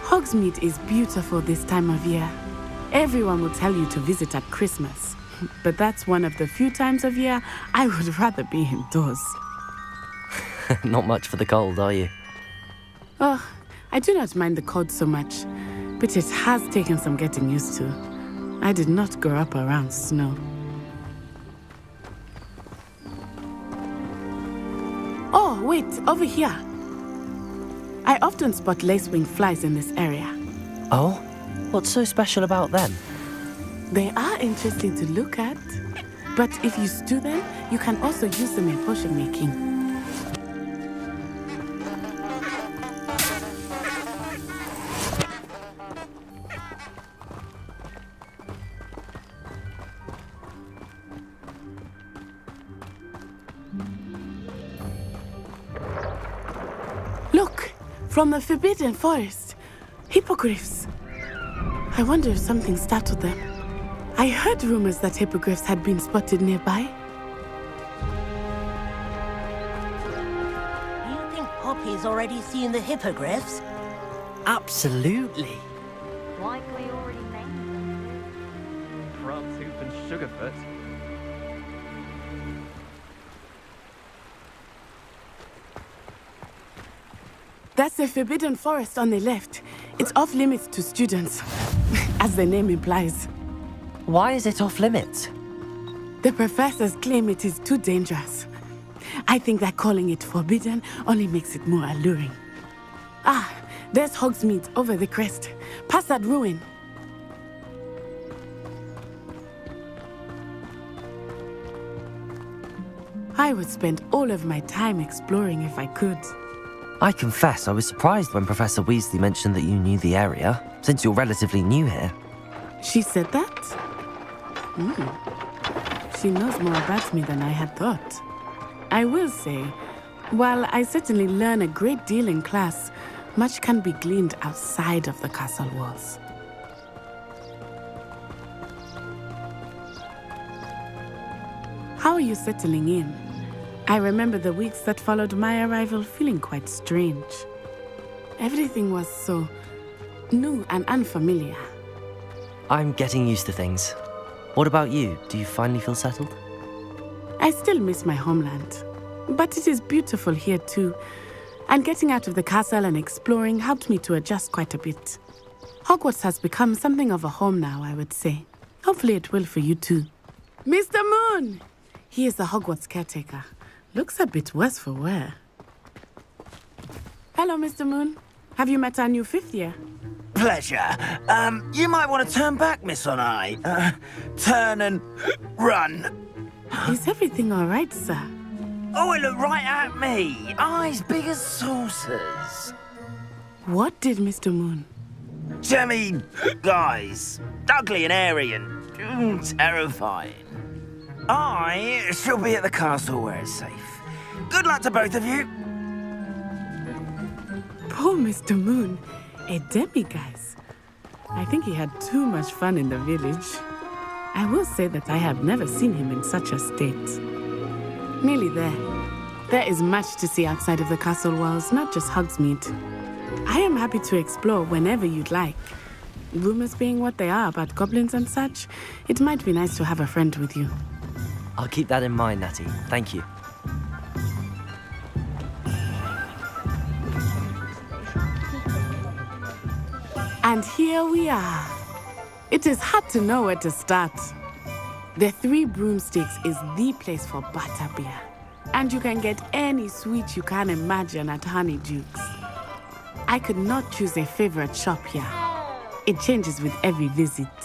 Hogsmeade is beautiful this time of year. Everyone will tell you to visit at Christmas. But that's one of the few times of year I would rather be indoors. Not much for the cold, are you? Oh, I do not mind the cold so much, but it has taken some getting used to. I did not grow up around snow. Oh, wait, over here. I often spot lacewing flies in this area. Oh? What's so special about them? They are interesting to look at, but if you stew them, you can also use them in potion making. Look, from the Forbidden Forest, hippogriffs. I wonder if something startled them. I heard rumors that hippogriffs had been spotted nearby. Do you think Poppy's already seen the hippogriffs? Absolutely. Likely already named them. Frogtooth and Sugarfoot. That's the Forbidden Forest on the left. It's off limits to students, as the name implies. Why is it off limits? The professors claim it is too dangerous. I think that calling it forbidden only makes it more alluring. Ah, there's Hogsmeade over the crest. Past that ruin. I would spend all of my time exploring if I could. I confess I was surprised when Professor Weasley mentioned that you knew the area, since you're relatively new here. She said that? She knows more about me than I had thought. I will say, while I certainly learn a great deal in class, much can be gleaned outside of the castle walls. How are you settling in? I remember the weeks that followed my arrival feeling quite strange. Everything was so new and unfamiliar. I'm getting used to things. What about you? Do you finally feel settled? I still miss my homeland, but it is beautiful here too. And getting out of the castle and exploring helped me to adjust quite a bit. Hogwarts has become something of a home now, I would say. Hopefully it will for you too. Mr. Moon! He is the Hogwarts caretaker. Looks a bit worse for wear. Hello, Mr. Moon. Have you met our new fifth year? pleasure. You might want to turn back, Miss Onai. Turn and run. Is everything all right, sir? Oh, it looked right at me. Eyes big as saucers. What did Mr. Moon? Jemmy, guys. Ugly and airy and terrifying. I shall be at the castle where it's safe. Good luck to both of you. Poor Mr. Moon. A demiguise. I think he had too much fun in the village. I will say that I have never seen him in such a state. Nearly there. There is much to see outside of the castle walls, not just Hogsmeade. I am happy to explore whenever you'd like. Rumors being what they are about goblins and such, it might be nice to have a friend with you. I'll keep that in mind, Natty. Thank you. And here we are. It is hard to know where to start. The Three Broomsticks is the place for butterbeer. And you can get any sweet you can imagine at Honeydukes. I could not choose a favorite shop here. It changes with every visit.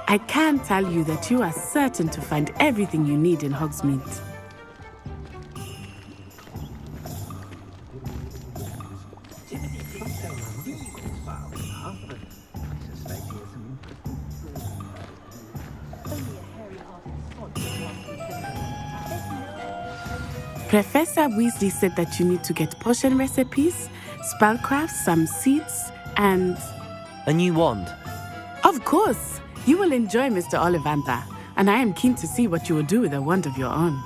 I can tell you that you are certain to find everything you need in Hogsmeade. Professor Weasley said that you need to get potion recipes, spellcrafts, some seeds, and... A new wand? Of course! You will enjoy Mr. Ollivander, and I am keen to see what you will do with a wand of your own.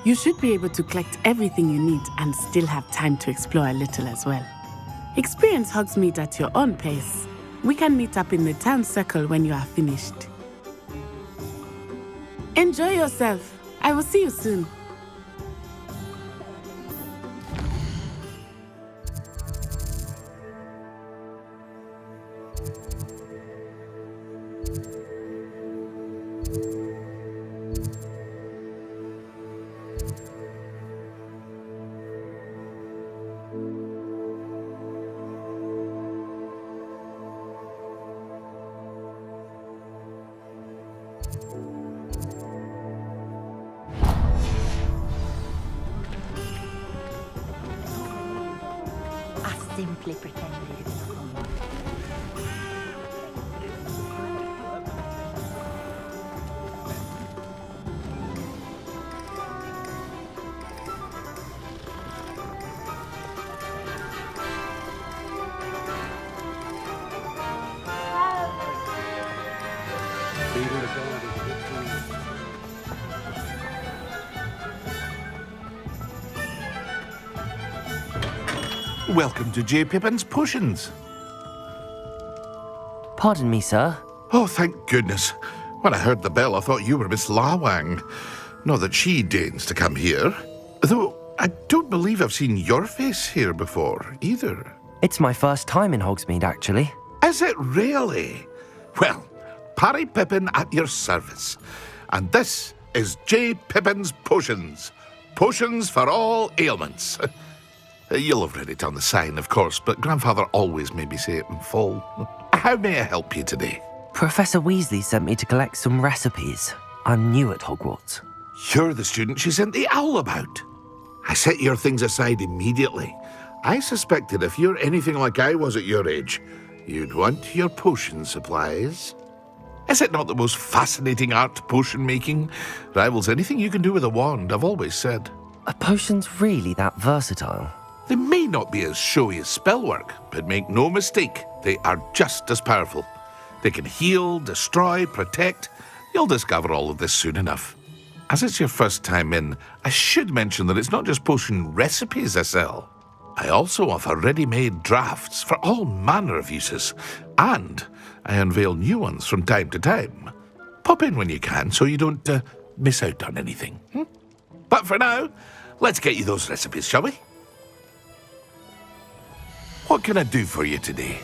You should be able to collect everything you need and still have time to explore a little as well. Experience Hogsmeade at your own pace. We can meet up in the town circle when you are finished. Enjoy yourself. I will see you soon. Simply pretended. Welcome to J. Pippin's Potions. Pardon me, sir. Oh, thank goodness. When I heard the bell, I thought you were Miss Lawang. Not that she deigns to come here. Though I don't believe I've seen your face here before, either. It's my first time in Hogsmeade, actually. Is it really? Well, Parry Pippin at your service. And this is J. Pippin's Potions. Potions for all ailments. You'll have read it on the sign, of course, but Grandfather always made me say it in full. How may I help you today? Professor Weasley sent me to collect some recipes. I'm new at Hogwarts. You're the student she sent the owl about. I set your things aside immediately. I suspected if you're anything like I was at your age, you'd want your potion supplies. Is it not the most fascinating art, potion making? Rivals anything you can do with a wand, I've always said. Are potions really that versatile? They may not be as showy as spellwork, but make no mistake, they are just as powerful. They can heal, destroy, protect. You'll discover all of this soon enough. As it's your first time in, I should mention that it's not just potion recipes I sell. I also offer ready-made drafts for all manner of uses, and I unveil new ones from time to time. Pop in when you can so you don't miss out on anything. But for now, let's get you those recipes, shall we? What can I do for you today?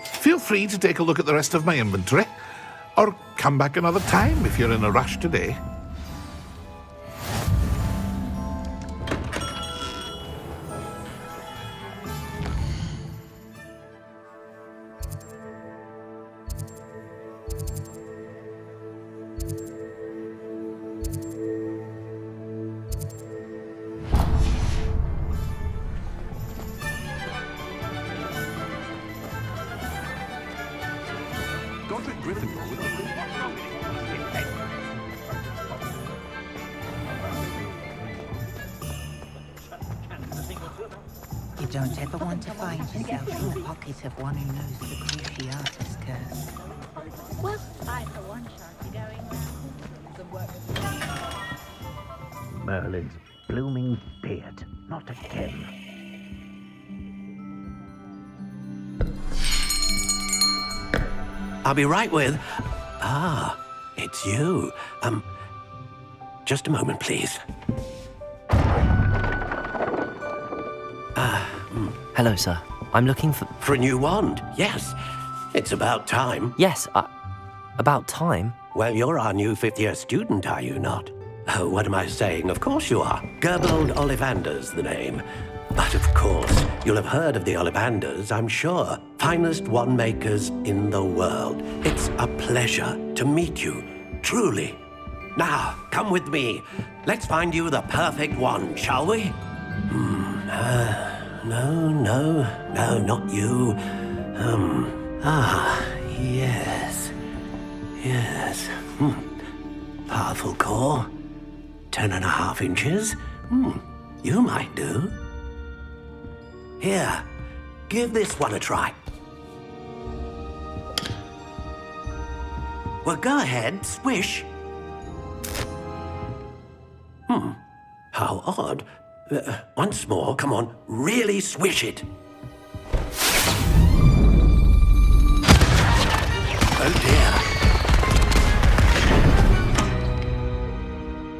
Feel free to take a look at the rest of my inventory, or come back another time if you're in a rush today. don't ever want to find yourself in the pocket of one who knows the Cruciatus curse. Well, I for one shan't be going now. Merlin's blooming beard. Not again. I'll be right with... Ah, it's you. Just a moment, please. Hello, sir. I'm looking for... For a new wand, yes. It's about time. Yes, about time? Well, you're our new fifth-year student, are you not? Oh, what am I saying? Of course you are. Gerbold Ollivander's the name. But of course, you'll have heard of the Ollivanders, I'm sure. Finest wand makers in the world. It's a pleasure to meet you, truly. Now, come with me. Let's find you the perfect wand, shall we? No, not you. Yes. Powerful core. 10.5 inches. You might do. Here, give this one a try. Well, go ahead, swish. How odd. Once more, come on, really swish it. Oh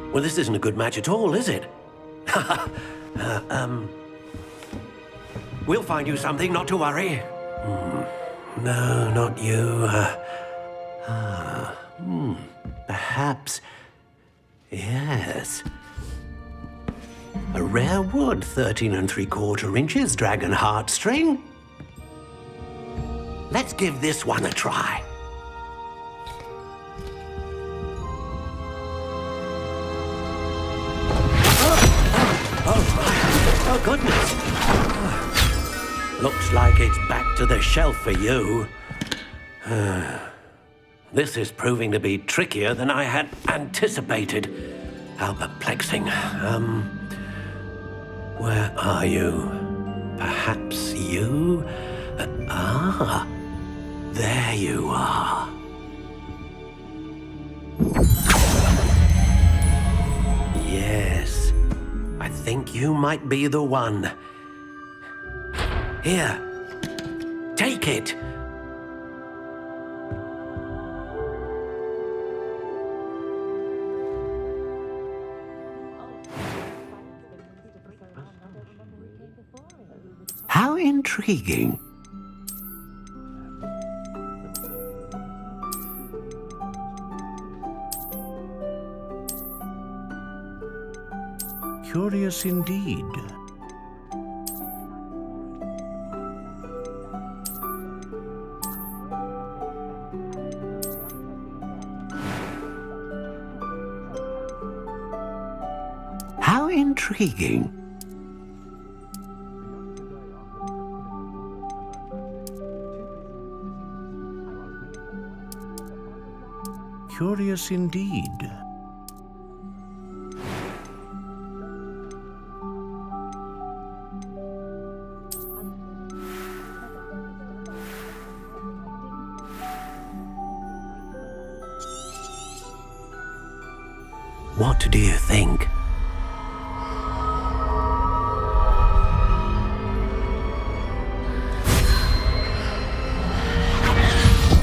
dear. Well, this isn't a good match at all, is it? We'll find you something, not to worry. No, not you. Perhaps... Yes. A rare wood, 13 3/4 inches, dragon heartstring. Let's give this one a try. Oh, goodness. Looks like it's back to the shelf for you. This is proving to be trickier than I had anticipated. How perplexing. Where are you? Perhaps you? There you are. Yes, I think you might be the one. Here, take it. How intriguing. Curious indeed. How intriguing. Curious indeed. What do you think?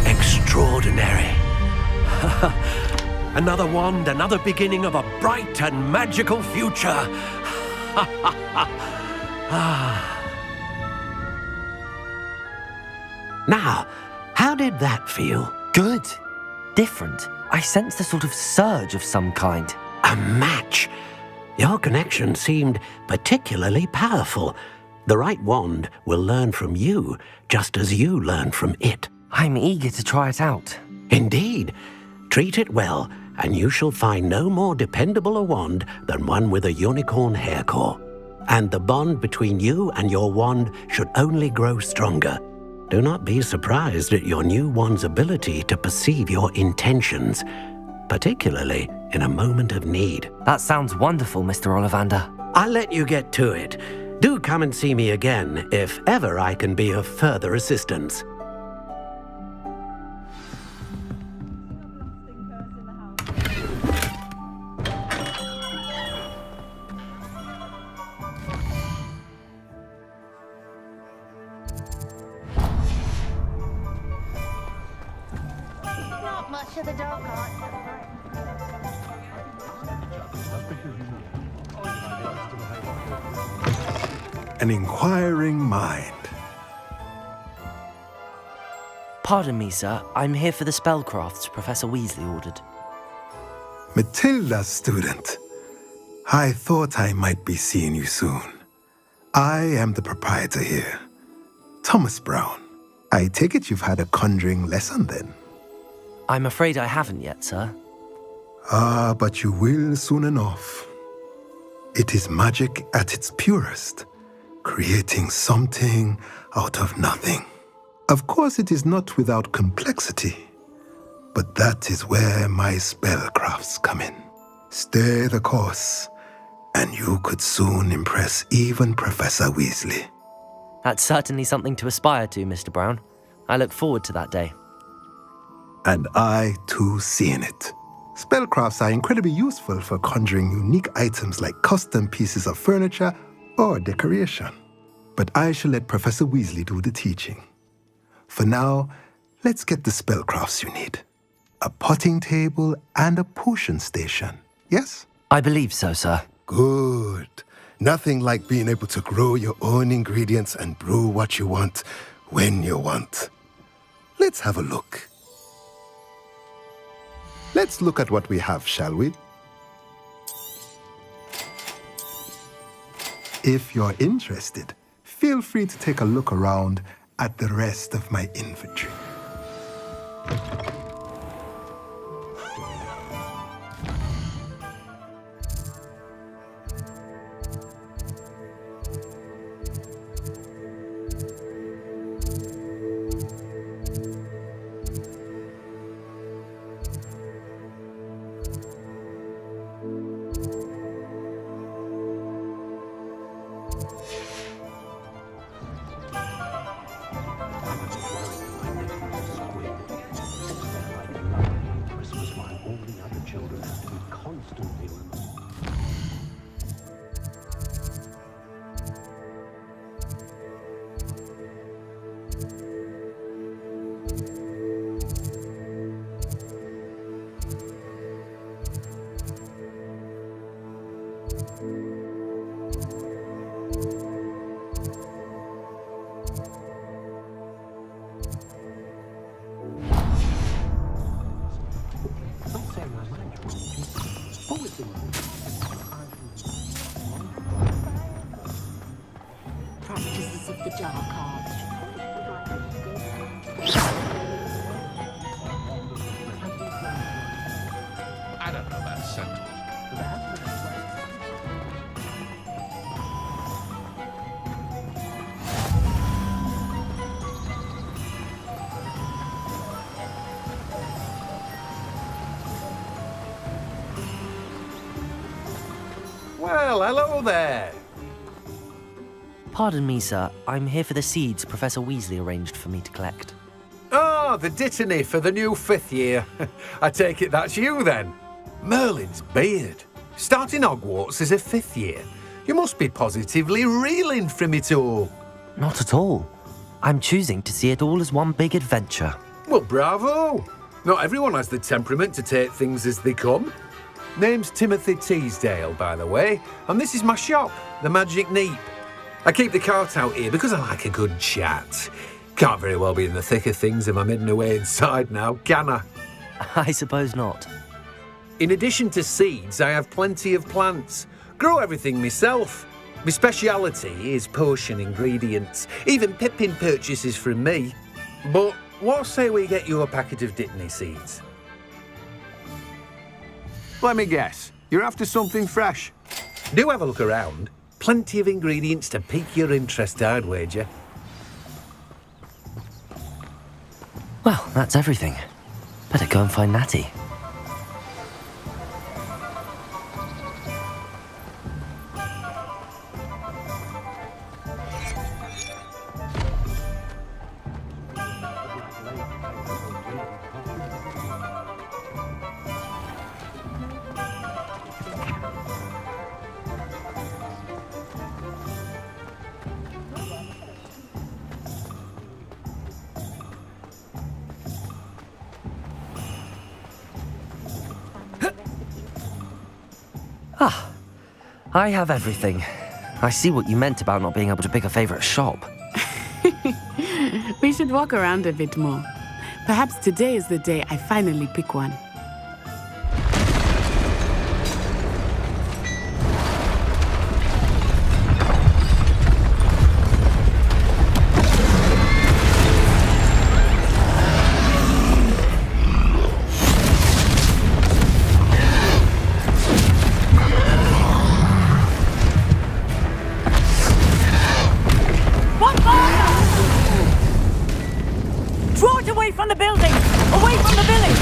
Extraordinary. Another wand, another beginning of a bright and magical future. Now, how did that feel? Good. Different. I sensed a sort of surge of some kind. A match. Your connection seemed particularly powerful. The right wand will learn from you, just as you learn from it. I'm eager to try it out. Indeed. Treat it well, and you shall find no more dependable a wand than one with a unicorn hair core. And the bond between you and your wand should only grow stronger. Do not be surprised at your new wand's ability to perceive your intentions, particularly in a moment of need. That sounds wonderful, Mr. Ollivander. I'll let you get to it. Do come and see me again if ever I can be of further assistance. Not much of the dark art. An inquiring mind. Pardon me, sir. I'm here for the spellcrafts Professor Weasley ordered. Matilda, student. I thought I might be seeing you soon. I am the proprietor here, Thomas Brown. I take it you've had a conjuring lesson then? I'm afraid I haven't yet, sir. Ah, but you will soon enough. It is magic at its purest, creating something out of nothing. Of course, it is not without complexity, but that is where my spellcrafts come in. Stay the course, and you could soon impress even Professor Weasley. That's certainly something to aspire to, Mr. Brown. I look forward to that day. And I, too, seeing it. Spellcrafts are incredibly useful for conjuring unique items like custom pieces of furniture or decoration. But I shall let Professor Weasley do the teaching. For now, let's get the spellcrafts you need. A potting table and a potion station, yes? I believe so, sir. Good. Nothing like being able to grow your own ingredients and brew what you want when you want. Let's have a look. Let's look at what we have, shall we? If you're interested, feel free to take a look around at the rest of my inventory. Practices of the dark art. I don't know that sentence. Well, hello there. Pardon me, sir. I'm here for the seeds Professor Weasley arranged for me to collect. Oh, the dittany for the new 5th year. I take it that's you then. Merlin's beard. Starting Hogwarts as a 5th year. You must be positively reeling from it all. Not at all. I'm choosing to see it all as one big adventure. Well, bravo. Not everyone has the temperament to take things as they come. Name's Timothy Teasdale, by the way, and this is my shop, the Magic Neep. I keep the cart out here because I like a good chat. Can't very well be in the thick of things if I'm hidden away inside now, can I? I suppose not. In addition to seeds, I have plenty of plants. Grow everything myself. My speciality is potion ingredients. Even Pippin purchases from me. But what say we get you a packet of Dittany seeds? Let me guess. You're after something fresh. Do have a look around. Plenty of ingredients to pique your interest, I'd wager. Well, that's everything. Better go and find Natty. I have everything. I see what you meant about not being able to pick a favorite shop. We should walk around a bit more. Perhaps today is the day I finally pick one. Draw it away from the building! Away from the village!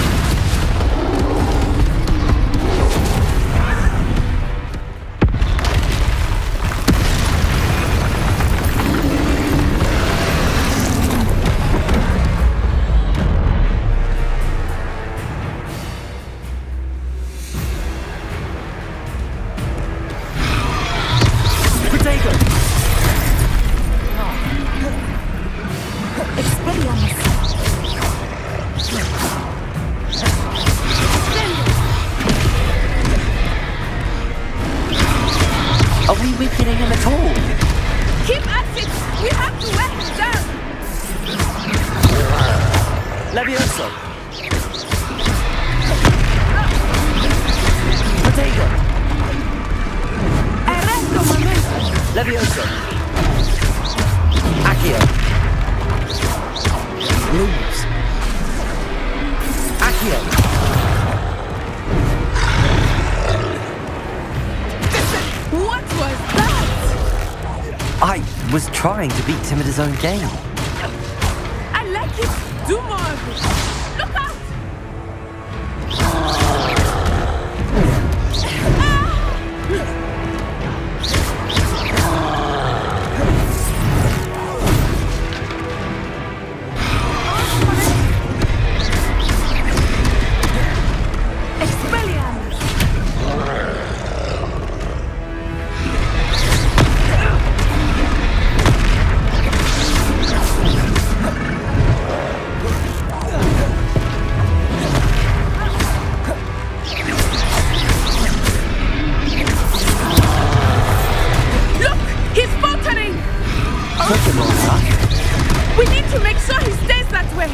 Are we weakening him at all? Keep at it! We have to wear him down! Levioso! Protego! Arresto momento! Levioso! Accio! Lose! Accio! What was that? I was trying to beat him at his own game. I like it! Do more of it! Look out! We need to make sure he stays that way.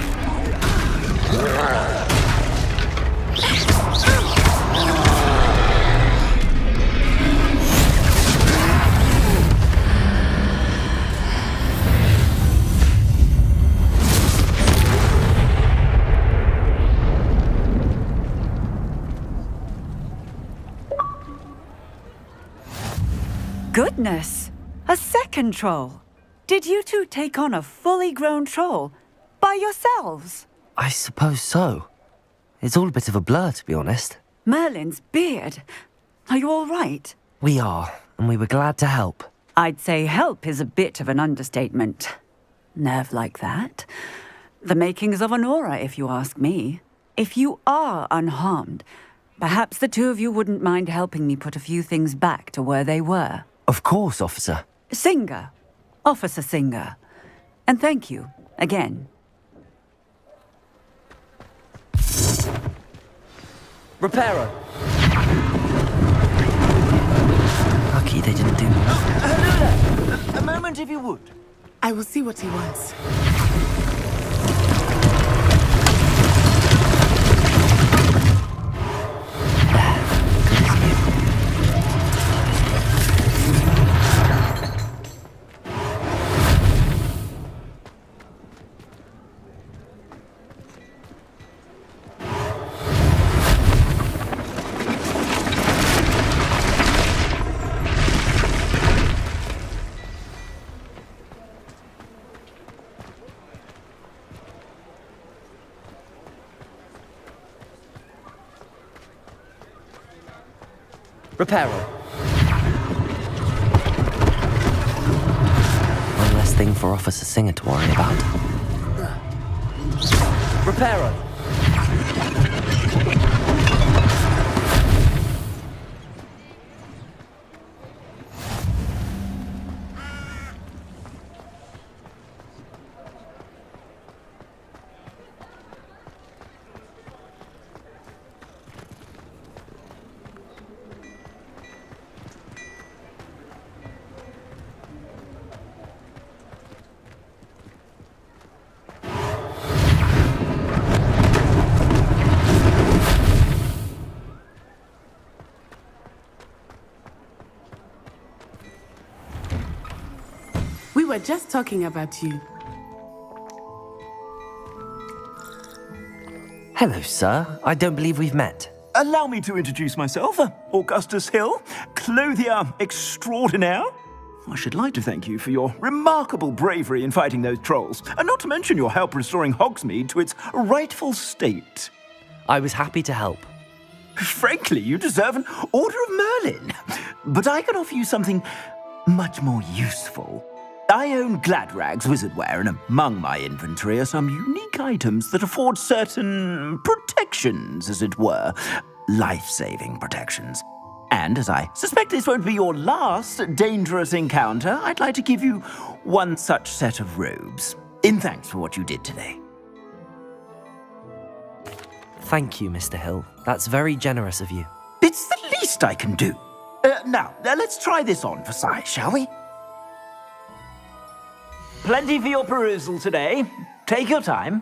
Goodness! A second troll! Did you two take on a fully grown troll by yourselves? I suppose so. It's all a bit of a blur, to be honest. Merlin's beard. Are you all right? We are, and we were glad to help. I'd say help is a bit of an understatement. Nerve like that. The makings of an aura, if you ask me. If you are unharmed, perhaps the two of you wouldn't mind helping me put a few things back to where they were. Of course, officer. Singer. Officer Singer. And thank you, again. Reparo! Lucky they didn't do more. Hello there! A moment if you would. I will see what he wants. Reparo. One less thing for Officer Singer to worry about. Reparo. were just talking about you. Hello, sir. I don't believe we've met. Allow me to introduce myself, Augustus Hill, clothier extraordinaire. I should like to thank you for your remarkable bravery in fighting those trolls, and not to mention your help restoring Hogsmeade to its rightful state. I was happy to help. Frankly, you deserve an Order of Merlin. But I can offer you something much more useful. I own Gladrag's wizardware, and among my inventory are some unique items that afford certain protections, as it were. Life-saving protections. And as I suspect this won't be your last dangerous encounter, I'd like to give you one such set of robes, in thanks for what you did today. Thank you, Mr. Hill. That's very generous of you. It's the least I can do. Now, let's try this on for size, shall we? Plenty for your perusal today. Take your time.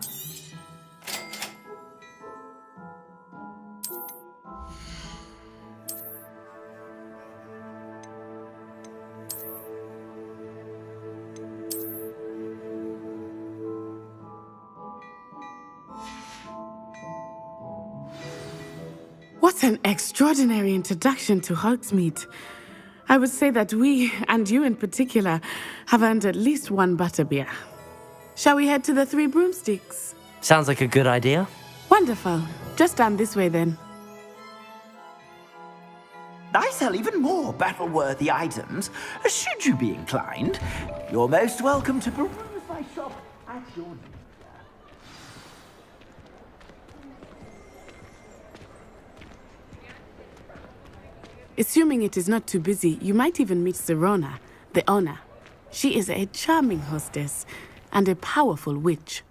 What an extraordinary introduction to Hogsmeade. I would say that we, and you in particular, have earned at least one butterbeer. Shall we head to the Three Broomsticks? Sounds like a good idea. Wonderful. Just down this way then. I sell even more battle-worthy items. Should you be inclined, you're most welcome to peruse my shop at your leisure. Assuming it is not too busy, you might even meet Serona, the owner. She is a charming hostess and a powerful witch.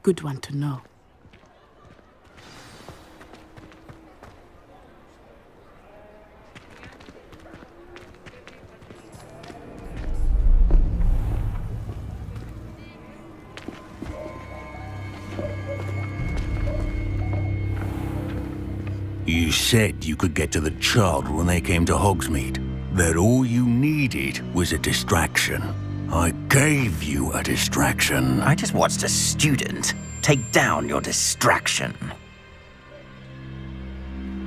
Good one to know. You said you could get to the child when they came to Hogsmeade. That all you needed was a distraction. I gave you a distraction. I just watched a student take down your distraction.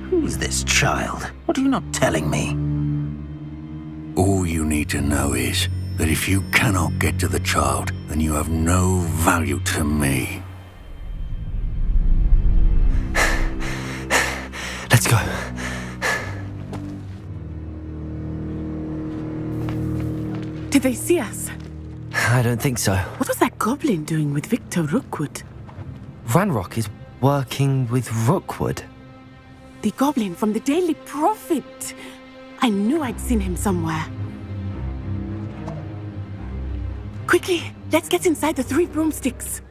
Who's this child? What are you not telling me? All you need to know is that if you cannot get to the child, then you have no value to me. Let's go. Did they see us? I don't think so. What was that goblin doing with Victor Rookwood? Ranrock is working with Rookwood. The goblin from the Daily Prophet. I knew I'd seen him somewhere. Quickly, let's get inside the Three Broomsticks.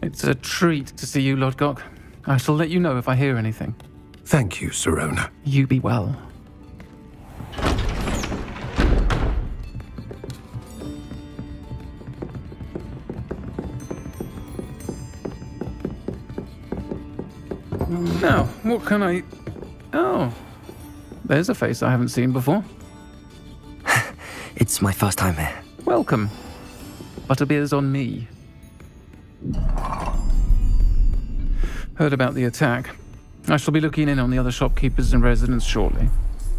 It's a treat to see you, Lodgok. I shall let you know if I hear anything. Thank you, Serona. You be well. Now, what can I... Oh, there's a face I haven't seen before. It's my first time here. Welcome. Butterbeer's on me. Heard about the attack. I shall be looking in on the other shopkeepers and residents shortly.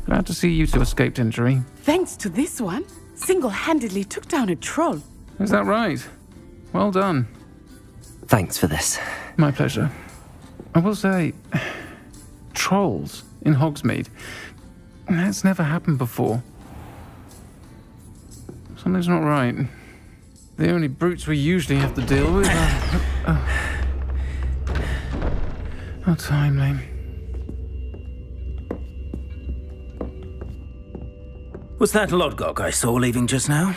Glad to see you two escaped injury. Thanks to this one, single-handedly took down a troll. Is that right? Well done. Thanks for this. My pleasure. I will say, trolls in Hogsmeade. That's never happened before. Something's not right. The only brutes we usually have to deal with are... How timely. Was that Lodgok I saw leaving just now?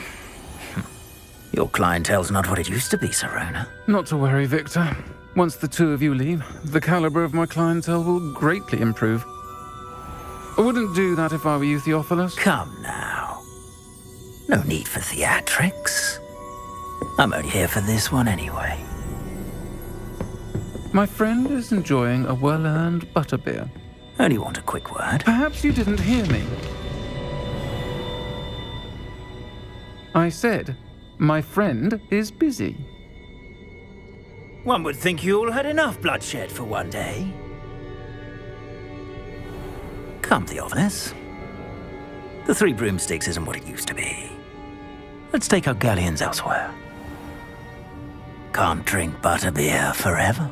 Your clientele's not what it used to be, Serona. Not to worry, Victor. Once the two of you leave, the caliber of my clientele will greatly improve. I wouldn't do that if I were you, Theophilus. Come now. No need for theatrics. I'm only here for this one anyway. My friend is enjoying a well-earned butterbeer. Only want a quick word. Perhaps you didn't hear me. I said, my friend is busy. One would think you all had enough bloodshed for one day. Come, Theophilus. The Three Broomsticks isn't what it used to be. Let's take our galleons elsewhere. Can't drink butterbeer forever.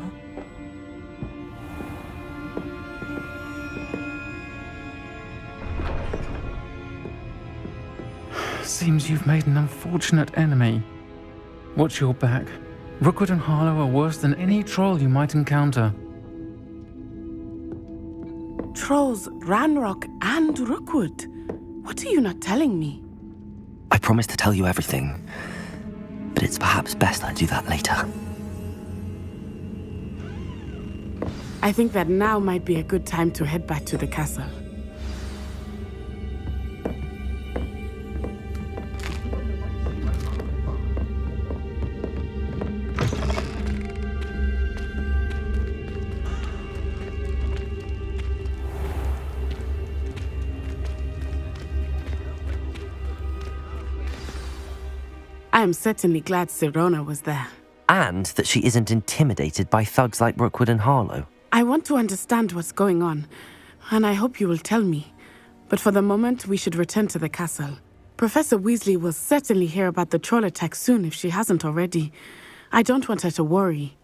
Seems you've made an unfortunate enemy. Watch your back. Rookwood and Harlow are worse than any troll you might encounter. Trolls, Ranrock, and Rookwood. What are you not telling me? I promised to tell you everything, but it's perhaps best I do that later. I think that now might be a good time to head back to the castle. I am certainly glad Sirona was there. And that she isn't intimidated by thugs like Rookwood and Harlow. I want to understand what's going on, and I hope you will tell me. But for the moment, we should return to the castle. Professor Weasley will certainly hear about the troll attack soon if she hasn't already. I don't want her to worry.